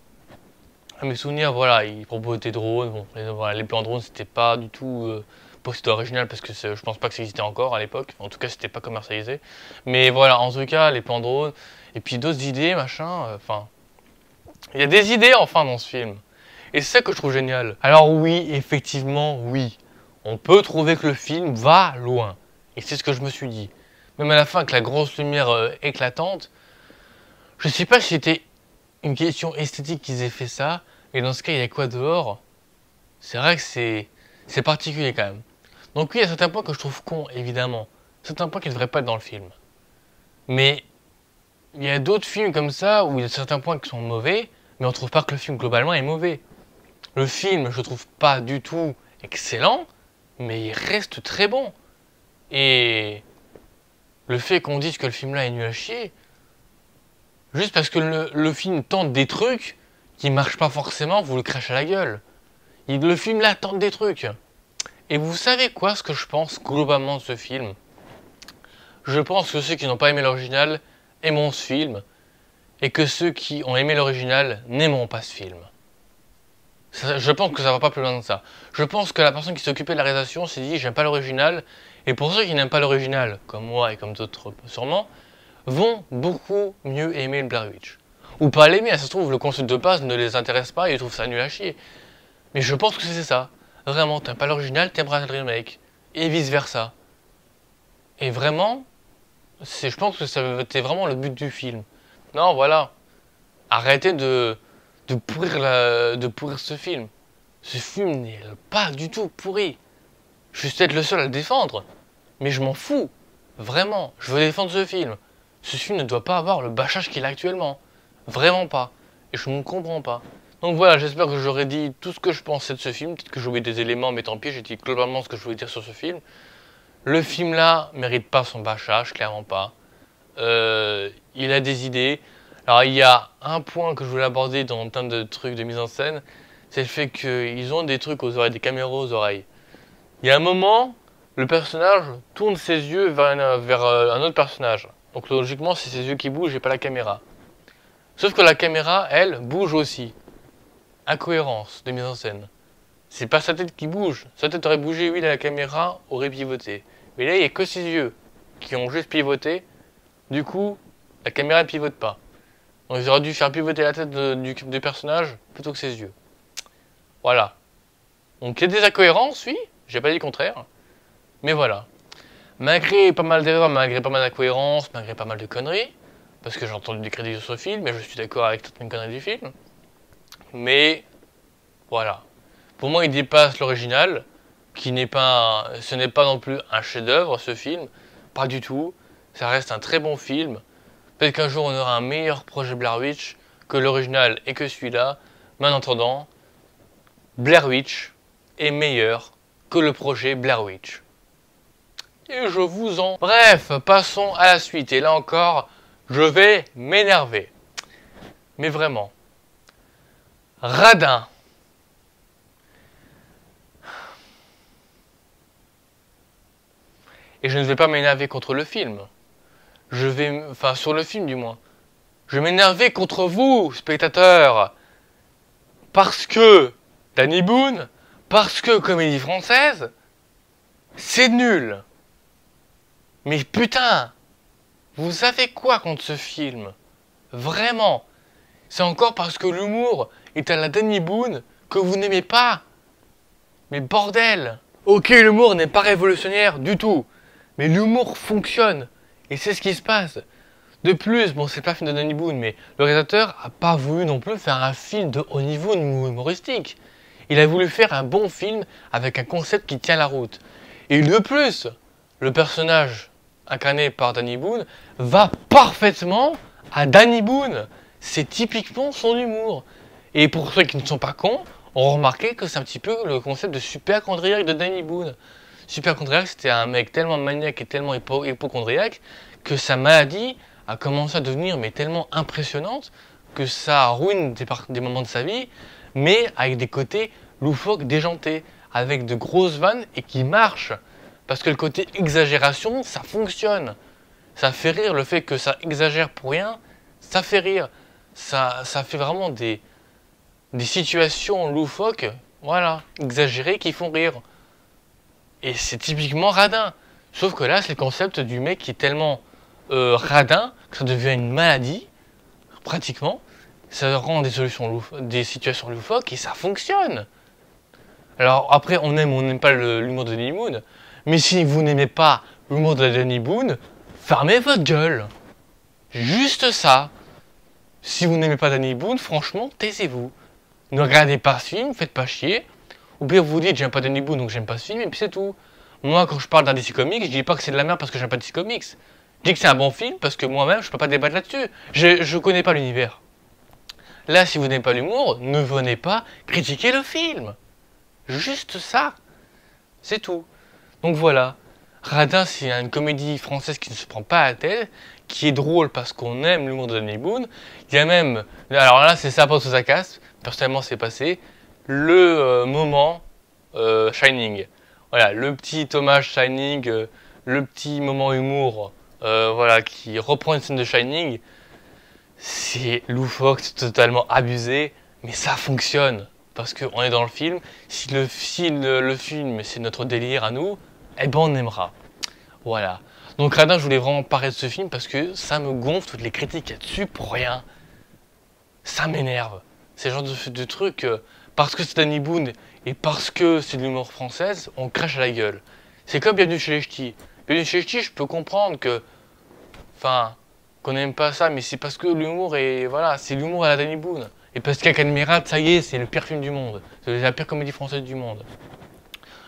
À mes souvenirs, voilà, il propose des drones. Bon, les plans drones, c'était pas du tout possible original parce que je pense pas que ça existait encore à l'époque. En tout cas, c'était pas commercialisé. Mais voilà, en tout cas, les plans drones. Et puis d'autres idées, machin. Enfin, il y a des idées enfin dans ce film. Et c'est ça que je trouve génial. Alors oui, effectivement, oui. On peut trouver que le film va loin. Et c'est ce que je me suis dit. Même à la fin, avec la grosse lumière éclatante, je sais pas si c'était une question esthétique qu'ils aient fait ça, mais dans ce cas, il y a quoi dehors? C'est vrai que c'est particulier quand même. Donc oui, il y a certains points que je trouve cons, évidemment. Certains points qui ne devraient pas être dans le film. Mais il y a d'autres films comme ça où il y a certains points qui sont mauvais, mais on trouve pas que le film globalement est mauvais. Le film, je trouve pas du tout excellent, mais il reste très bon. Et le fait qu'on dise que le film là est nul à chier, juste parce que le film tente des trucs qui marchent pas forcément, vous le crachez à la gueule. Le film là tente des trucs. Et vous savez quoi, ce que je pense globalement de ce film? Je pense que ceux qui n'ont pas aimé l'original aimeront ce film, et que ceux qui ont aimé l'original n'aimeront pas ce film. Je pense que ça va pas plus loin que ça. Je pense que la personne qui s'est occupée de la réalisation s'est dit j'aime pas l'original, et pour ceux qui n'aiment pas l'original, comme moi et comme d'autres sûrement, vont beaucoup mieux aimer le Blair Witch. Ou pas l'aimer, ça se trouve le concept de base ne les intéresse pas et ils trouvent ça nul à chier. Mais je pense que c'est ça. Vraiment, t'aimes pas l'original, t'aimeras le remake. Et vice versa. Et vraiment, je pense que c'était vraiment le but du film. Non, voilà. Arrêtez de pourrir ce film. Ce film n'est pas du tout pourri. Je suis peut-être le seul à le défendre. Mais je m'en fous. Vraiment, je veux défendre ce film. Ce film ne doit pas avoir le bâchage qu'il a actuellement. Vraiment pas. Et je ne comprends pas. Donc voilà, j'espère que j'aurais dit tout ce que je pensais de ce film. Peut-être que j'ai oublié des éléments, mais tant pis, j'ai dit globalement ce que je voulais dire sur ce film. Le film là mérite pas son bâchage, clairement pas. Il a des idées. Alors il y a un point que je voulais aborder dans plein de trucs de mise en scène, c'est le fait qu'ils ont des trucs aux oreilles, des caméras aux oreilles. Il y a un moment, le personnage tourne ses yeux vers un autre personnage. Donc logiquement, c'est ses yeux qui bougent et pas la caméra. Sauf que la caméra, elle, bouge aussi. Incohérence de mise en scène. C'est pas sa tête qui bouge. Sa tête aurait bougé, oui, la caméra aurait pivoté. Mais là, il n'y a que ses yeux qui ont juste pivoté. Du coup, la caméra ne pivote pas. Donc ils auraient dû faire pivoter la tête du personnage plutôt que ses yeux. Voilà. Donc il y a des incohérences, oui, j'ai pas dit le contraire. Mais voilà. Malgré pas mal d'erreurs, malgré pas mal d'incohérences, malgré pas mal de conneries, parce que j'ai entendu des critiques sur ce film, et je suis d'accord avec certaines conneries du film. Mais voilà. Pour moi, il dépasse l'original, ce n'est pas non plus un chef-d'œuvre, ce film. Pas du tout. Ça reste un très bon film. Peut-être qu'un jour on aura un meilleur projet Blair Witch que l'original et que celui-là. Mais en attendant, Blair Witch est meilleur que le projet Blair Witch. Et je vous en... Bref, passons à la suite. Et là encore, je vais m'énerver. Mais vraiment. Radin. Et je ne vais pas m'énerver contre le film. Enfin, sur le film du moins. Je vais m'énerver contre vous, spectateurs. Parce que Danny Boone, parce que comédie française, c'est nul. Mais putain, vous savez quoi contre ce film? Vraiment. C'est encore parce que l'humour est à la Danny Boone que vous n'aimez pas. Mais bordel. Ok, l'humour n'est pas révolutionnaire du tout. Mais l'humour fonctionne. Et c'est ce qui se passe. De plus, bon, c'est pas un film de Danny Boone, mais le réalisateur a pas voulu non plus faire un film de haut niveau humoristique. Il a voulu faire un bon film avec un concept qui tient la route. Et de plus, le personnage incarné par Danny Boone va parfaitement à Danny Boone. C'est typiquement son humour. Et pour ceux qui ne sont pas cons, on remarqué que c'est un petit peu le concept de superchondriaque de Danny Boone. Superchondriaque, c'était un mec tellement maniaque et tellement hypochondriaque que sa maladie a commencé à devenir tellement impressionnante que ça ruine des moments de sa vie, mais avec des côtés loufoques, déjantés, avec de grosses vannes et qui marchent. Parce que le côté exagération, ça fonctionne. Ça fait rire, le fait que ça exagère pour rien, ça fait rire. Ça fait vraiment des situations loufoques, voilà, exagérées qui font rire. Et c'est typiquement radin. Sauf que là, c'est le concept du mec qui est tellement radin que ça devient une maladie, pratiquement. Ça rend des situations loufoques et ça fonctionne. Alors après, on aime ou on n'aime pas l'humour de Danny Boone. Mais si vous n'aimez pas l'humour de Danny Boone, fermez votre gueule. Juste ça. Si vous n'aimez pas Danny Boone, franchement, taisez-vous. Ne regardez pas ce film, faites pas chier. Ou bien vous dites j'aime pas Danny Boone donc j'aime pas ce film et puis c'est tout. Moi quand je parle d'un DC Comics, je dis pas que c'est de la merde parce que j'aime pas DC Comics. Je dis que c'est un bon film parce que moi-même je peux pas débattre là-dessus. Je connais pas l'univers. Là si vous n'aimez pas l'humour, ne venez pas critiquer le film. Juste ça. C'est tout. Donc voilà. Radin, c'est une comédie française qui ne se prend pas à la tête, qui est drôle parce qu'on aime l'humour de Danny Boone. Il y a même, alors là c'est ça pour sous sa casse, personnellement c'est passé, le moment Shining. Voilà, le petit hommage Shining, le petit moment humour, voilà, qui reprend une scène de Shining. C'est loufoque, c'est totalement abusé, mais ça fonctionne. Parce qu'on est dans le film. Si le film, c'est notre délire à nous, eh ben on aimera. Voilà. Donc Radin, je voulais vraiment parler de ce film parce que ça me gonfle toutes les critiques qu'il y a dessus pour rien. Ça m'énerve. C'est le genre de truc, parce que c'est Danny Boone et parce que c'est de l'humour française, on crache à la gueule. C'est comme Bienvenue chez les Ch'tis. Bienvenue chez les Ch'tis, je peux comprendre que... Enfin, qu'on n'aime pas ça, mais c'est parce que l'humour est... Voilà, c'est l'humour à la Danny Boone. Et parce qu'Acadmirate, ça y est, c'est le pire film du monde. C'est la pire comédie française du monde.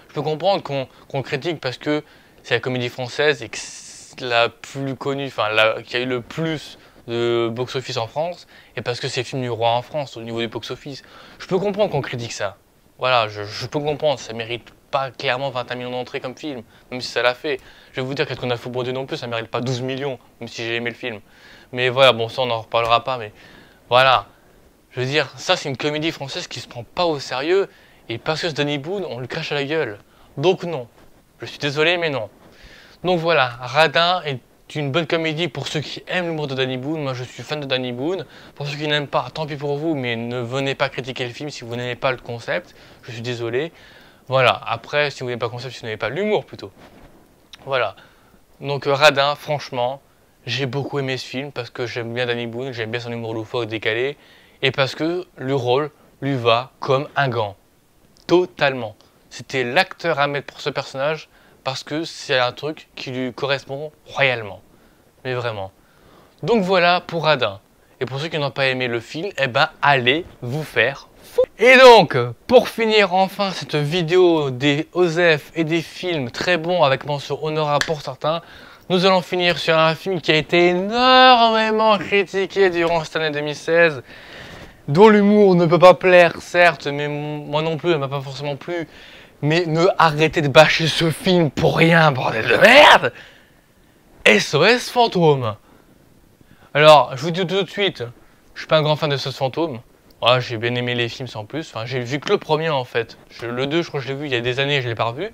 Je peux comprendre qu'on critique parce que c'est la comédie française et que c'est la plus connue, enfin, qui a eu le plus de box-office en France, et parce que c'est le film du roi en France, au niveau du box-office. Je peux comprendre qu'on critique ça. Voilà, je peux comprendre, ça mérite pas clairement 21 millions d'entrées comme film, même si ça l'a fait. Je vais vous dire qu'est-ce qu'on a fait pour Dieu non plus, ça mérite pas 12 millions, même si j'ai aimé le film. Mais voilà, bon, ça on n'en reparlera pas, mais voilà. Je veux dire, ça c'est une comédie française qui se prend pas au sérieux, et parce que c'est Danny Boone, on le crache à la gueule. Donc non. Je suis désolé, mais non. Donc voilà, Radin est une bonne comédie pour ceux qui aiment l'humour de Danny Boone. Moi je suis fan de Danny Boone. Pour ceux qui n'aiment pas, tant pis pour vous, mais ne venez pas critiquer le film si vous n'aimez pas le concept. Je suis désolé. Voilà, après, si vous n'aimez pas le concept, si vous n'aimez pas l'humour plutôt. Voilà. Donc Radin, franchement, j'ai beaucoup aimé ce film parce que j'aime bien Danny Boone, j'aime bien son humour loufoque décalé, et parce que le rôle lui va comme un gant. Totalement. C'était l'acteur à mettre pour ce personnage parce que c'est un truc qui lui correspond royalement. Mais vraiment. Donc voilà pour Radin. Et pour ceux qui n'ont pas aimé le film, eh ben allez vous faire foutre. Et donc, pour finir enfin cette vidéo des OSEF et des films très bons avec mention honorable pour certains, nous allons finir sur un film qui a été énormément critiqué durant cette année 2016, dont l'humour ne peut pas plaire, certes, mais moi non plus, elle m'a pas forcément plu. Mais ne arrêtez de bâcher ce film pour rien, bordel de merde! SOS Fantôme. Alors, je vous dis tout de suite, je suis pas un grand fan de SOS Fantôme. Ouais, j'ai bien aimé les films sans plus. Enfin, j'ai vu que le premier en fait. Le 2, je crois que je l'ai vu il y a des années, je l'ai pas revu.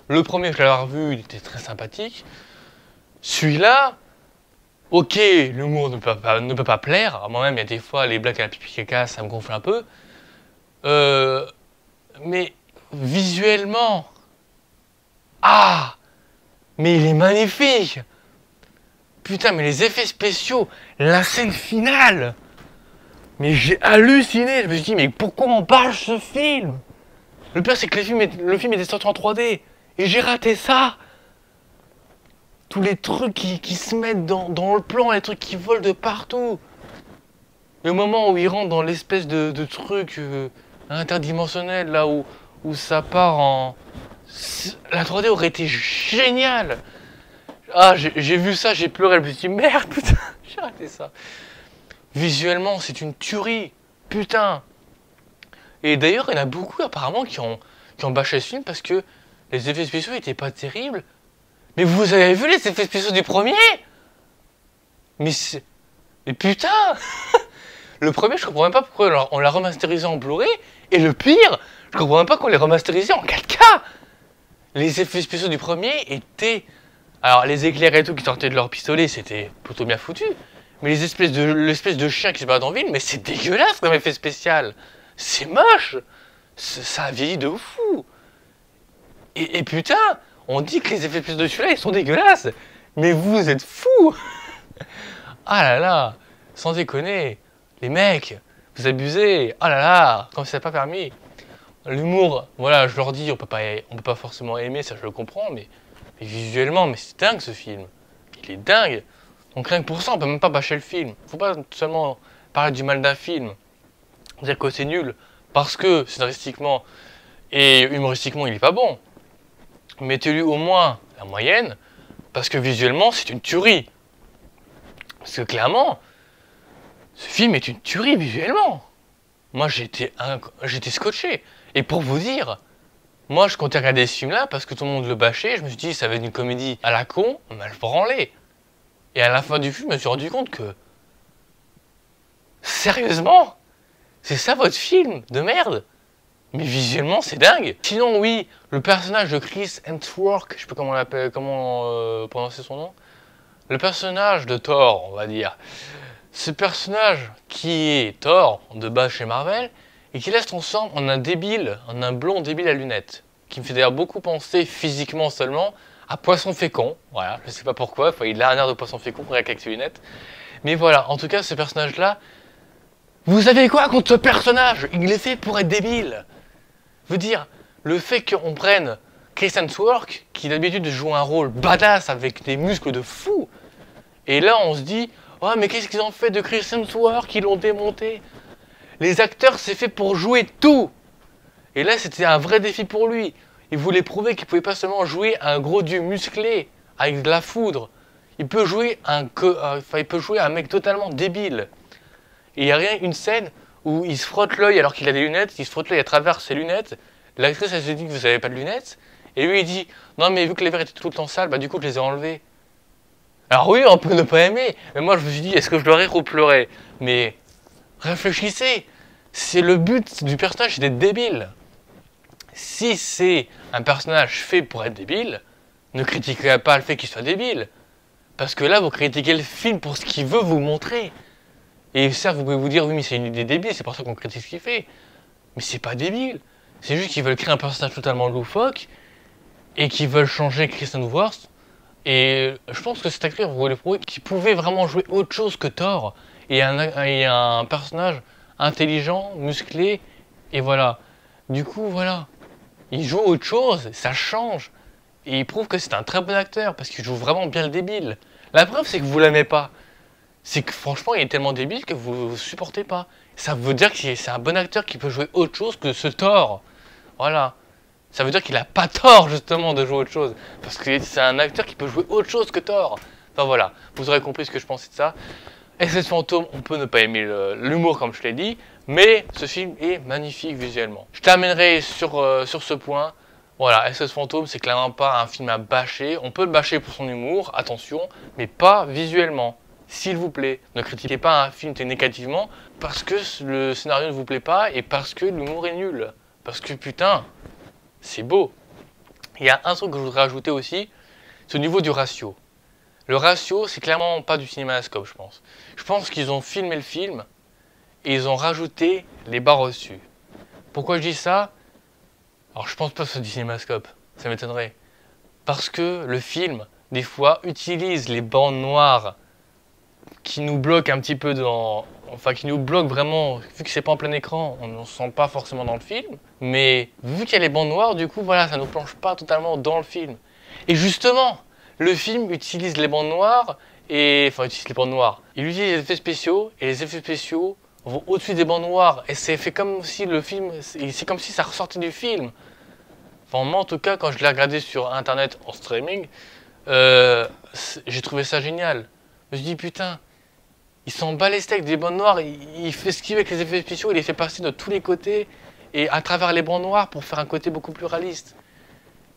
Le premier, je l'ai revu, il était très sympathique. Celui-là, ok, l'humour ne peut pas plaire. Moi-même, il y a des fois, les blagues à la pipi caca, ça me gonfle un peu. Mais visuellement, ah, mais il est magnifique. Putain, mais les effets spéciaux, la scène finale, mais j'ai halluciné. Je me suis dit, mais pourquoi on parle de ce film? Le pire, c'est que le film était sorti en 3D et j'ai raté ça. Tous les trucs qui se mettent dans le plan, les trucs qui volent de partout. Le moment où il rentre dans l'espèce de truc interdimensionnel, là où ça part en... La 3D aurait été géniale. Ah, j'ai vu ça, j'ai pleuré, je me suis dit, merde, putain, j'ai raté ça. Visuellement, c'est une tuerie, putain. Et d'ailleurs, il y en a beaucoup apparemment qui ont bâché ce film parce que les effets spéciaux n'étaient pas terribles. Mais vous avez vu les effets spéciaux du premier? Mais putain. Le premier, je comprends même pas pourquoi on l'a remasterisé en Blu-ray. Et le pire, je comprends même pas qu'on l'ait remasterisé en 4K. Les effets spéciaux du premier étaient... Alors, les éclairs et tout qui sortaient de leur pistolet, c'était plutôt bien foutu. Mais l'espèce de chien qui se balade en ville, mais c'est dégueulasse comme effet spécial. C'est moche. Ça a vieilli de fou. Et putain, on dit que les effets spéciaux de celui-là, ils sont dégueulasses. Mais vous êtes fous. Ah là là, sans déconner. Les mecs, vous abusez. Ah là là, comme c'est pas permis. L'humour, voilà, je leur dis, on peut pas forcément aimer, ça je le comprends, mais visuellement, mais c'est dingue ce film. Il est dingue. Donc rien que pour ça, on peut même pas bâcher le film. Faut pas seulement parler du mal d'un film, dire que c'est nul, parce que scénaristiquement et humoristiquement, il est pas bon. Mettez-lui au moins la moyenne, parce que visuellement, c'est une tuerie. Parce que clairement, ce film est une tuerie visuellement. Moi, j'étais scotché. Et pour vous dire, Moi, je comptais regarder ce film-là parce que tout le monde le bâchait. Je me suis dit, ça va être une comédie à la con, mal branlée. Et à la fin du film, je me suis rendu compte que... Sérieusement? C'est ça votre film de merde? Mais visuellement, c'est dingue. Sinon, oui, le personnage de Chris Hemsworth, je sais pas comment on l'appelle, comment prononcer son nom. Le personnage de Thor, on va dire. Ce personnage qui est Thor, de base chez Marvel, et qui laisse transformer en un débile, en un blond débile à lunettes. Qui me fait d'ailleurs beaucoup penser, physiquement seulement, à Poisson Fécond. Voilà, je sais pas pourquoi, il a un air de Poisson Fécond, rien qu'avec ses lunettes. Mais voilà, en tout cas, ce personnage-là, vous savez quoi contre ce personnage? Il est fait pour être débile. Je veux dire, le fait qu'on prenne Chris Hemsworth, qui a l'habitude de jouer un rôle badass avec des muscles de fou, et là on se dit, oh mais qu'est-ce qu'ils ont fait de Chris Hemsworth, qu'ils l'ont démonté? Les acteurs, c'est fait pour jouer tout. Et là, c'était un vrai défi pour lui. Il voulait prouver qu'il pouvait pas seulement jouer un gros dieu musclé, avec de la foudre. Il peut jouer il peut jouer un mec totalement débile. Et il n'y a rien, une scène où il se frotte l'œil alors qu'il a des lunettes, il se frotte l'œil à travers ses lunettes. L'actrice, elle se dit que vous n'avez pas de lunettes. Et lui, il dit, non mais vu que les verres étaient tout le temps sales, bah du coup, je les ai enlevés. Alors oui, on peut ne pas aimer, mais moi, je me suis dit, est-ce que je dois rire ou pleurer? Mais réfléchissez, c'est le but du personnage, c'est d'être débile. Si c'est un personnage fait pour être débile, ne critiquez pas le fait qu'il soit débile. Parce que là, vous critiquez le film pour ce qu'il veut vous montrer. Et certes, vous pouvez vous dire, oui, mais c'est une idée débile, c'est pour ça qu'on critique ce qu'il fait. Mais c'est pas débile. C'est juste qu'ils veulent créer un personnage totalement loufoque et qu'ils veulent changer Kristen Hemsworth. Et je pense que cet acteur voulait prouver qu'il pouvait vraiment jouer autre chose que Thor. Et un personnage intelligent, musclé, et voilà. Du coup, voilà. Il joue autre chose, ça change. Et il prouve que c'est un très bon acteur, parce qu'il joue vraiment bien le débile. La preuve, c'est que vous l'aimez pas. C'est que franchement, il est tellement débile que vous ne supportez pas. Ça veut dire que c'est un bon acteur qui peut jouer autre chose que ce Thor. Voilà. Ça veut dire qu'il a pas tort, justement, de jouer autre chose. Parce que c'est un acteur qui peut jouer autre chose que Thor. Enfin voilà, vous aurez compris ce que je pensais de ça. SS Fantôme, on peut ne pas aimer l'humour, comme je l'ai dit, mais ce film est magnifique visuellement. Je terminerai sur ce point. Voilà, SS Fantôme, c'est clairement pas un film à bâcher. On peut le bâcher pour son humour, attention, mais pas visuellement. S'il vous plaît, ne critiquez pas un film négativement parce que le scénario ne vous plaît pas et parce que l'humour est nul. Parce que putain, c'est beau. Il y a un truc que je voudrais ajouter aussi, c'est au niveau du ratio. Le ratio, c'est clairement pas du cinémascope, je pense. Je pense qu'ils ont filmé le film et ils ont rajouté les barres au-dessus. Pourquoi je dis ça? Alors je pense pas que ce soit du cinémascope, ça m'étonnerait. Parce que le film, des fois, utilise les bandes noires qui nous bloquent un petit peu dans... Enfin, qui nous bloquent vraiment, vu que c'est pas en plein écran, on ne se sent pas forcément dans le film. Mais vu qu'il y a les bandes noires, du coup, voilà, ça nous plonge pas totalement dans le film. Et justement, le film utilise les bandes noires et... Enfin, utilise les bandes noires. Il utilise les effets spéciaux et les effets spéciaux vont au-dessus des bandes noires. Et c'est fait comme si le film... C'est comme si ça ressortait du film. Enfin, moi, en tout cas, quand je l'ai regardé sur Internet en streaming, j'ai trouvé ça génial. Je me suis dit, putain, il s'en bat les steaks des bandes noires, il fait ce qu'il veut avec les effets spéciaux, il les fait passer de tous les côtés et à travers les bandes noires pour faire un côté beaucoup plus réaliste.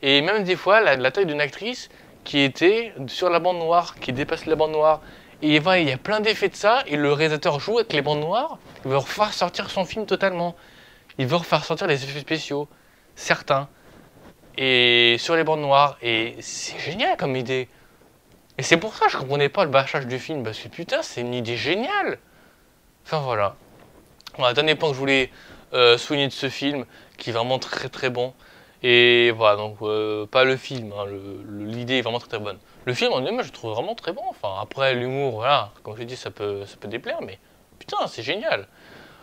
Et même des fois, la taille d'une actrice qui était sur la bande noire, qui dépasse la bande noire. Et voilà, il y a plein d'effets de ça, et le réalisateur joue avec les bandes noires, il veut refaire sortir son film totalement. Il veut refaire sortir les effets spéciaux, certains, et sur les bandes noires, et c'est génial comme idée. Et c'est pour ça que je comprenais pas le bâchage du film, parce que putain, c'est une idée géniale. Enfin voilà. Voilà, dernier point que je voulais souligner de ce film, qui est vraiment très très bon. Et voilà, donc pas le film, hein, l'idée est vraiment très très bonne. Le film en lui-même, je le trouve vraiment très bon. Enfin, après l'humour, voilà, comme je l'ai dit, ça peut déplaire, mais putain, c'est génial.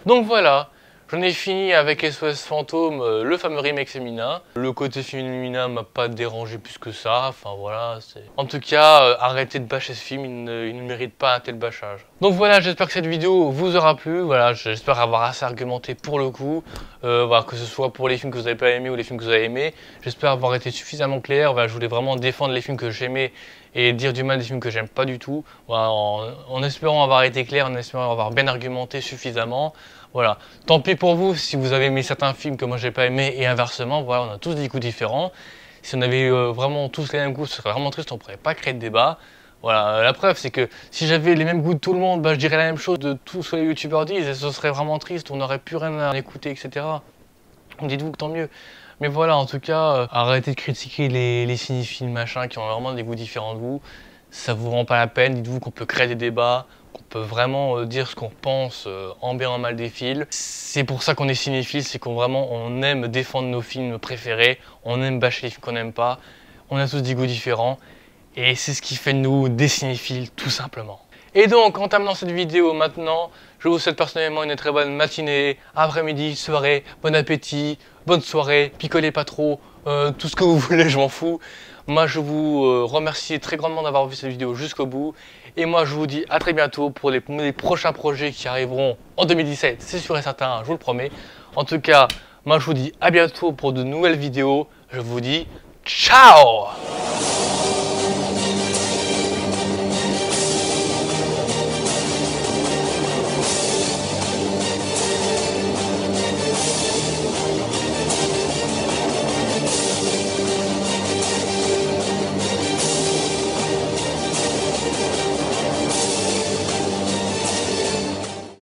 Donc voilà, j'en ai fini avec SOS Fantôme, le fameux remake féminin. Le côté féminin m'a pas dérangé plus que ça, enfin voilà. En tout cas, arrêtez de bâcher ce film, il ne mérite pas un tel bâchage. Donc voilà, j'espère que cette vidéo vous aura plu. Voilà, j'espère avoir assez argumenté pour le coup. Voilà, que ce soit pour les films que vous n'avez pas aimés ou les films que vous avez aimés. J'espère avoir été suffisamment clair. Voilà, je voulais vraiment défendre les films que j'aimais et dire du mal des films que j'aime pas du tout. Voilà, en espérant avoir été clair, en espérant avoir bien argumenté suffisamment. Voilà, tant pis pour vous si vous avez aimé certains films que moi j'ai pas aimé et inversement. Voilà, on a tous des goûts différents. Si on avait vraiment tous les mêmes goûts, ce serait vraiment triste, on pourrait pas créer de débat. Voilà, la preuve c'est que si j'avais les mêmes goûts de tout le monde, bah, je dirais la même chose de tous ce que les youtubeurs disent et ce serait vraiment triste, on n'aurait plus rien à écouter, etc. Dites-vous que tant mieux. Mais voilà, en tout cas, arrêtez de critiquer les cinéphiles machin qui ont vraiment des goûts différents de vous. Ça vous rend pas la peine, dites-vous qu'on peut créer des débats, qu'on peut vraiment dire ce qu'on pense en bien en mal des films. C'est pour ça qu'on est cinéphile, c'est qu'on vraiment on aime défendre nos films préférés, on aime bâcher les films qu'on n'aime pas, on a tous des goûts différents. Et c'est ce qui fait de nous des cinéphiles, tout simplement. Et donc, en terminant cette vidéo maintenant, je vous souhaite personnellement une très bonne matinée, après-midi, soirée, bon appétit, bonne soirée, picolez pas trop, tout ce que vous voulez, je m'en fous. Moi, je vous remercie très grandement d'avoir vu cette vidéo jusqu'au bout. Et moi, je vous dis à très bientôt pour les prochains projets qui arriveront en 2017, c'est sûr et certain, je vous le promets. En tout cas, moi, je vous dis à bientôt pour de nouvelles vidéos. Je vous dis ciao!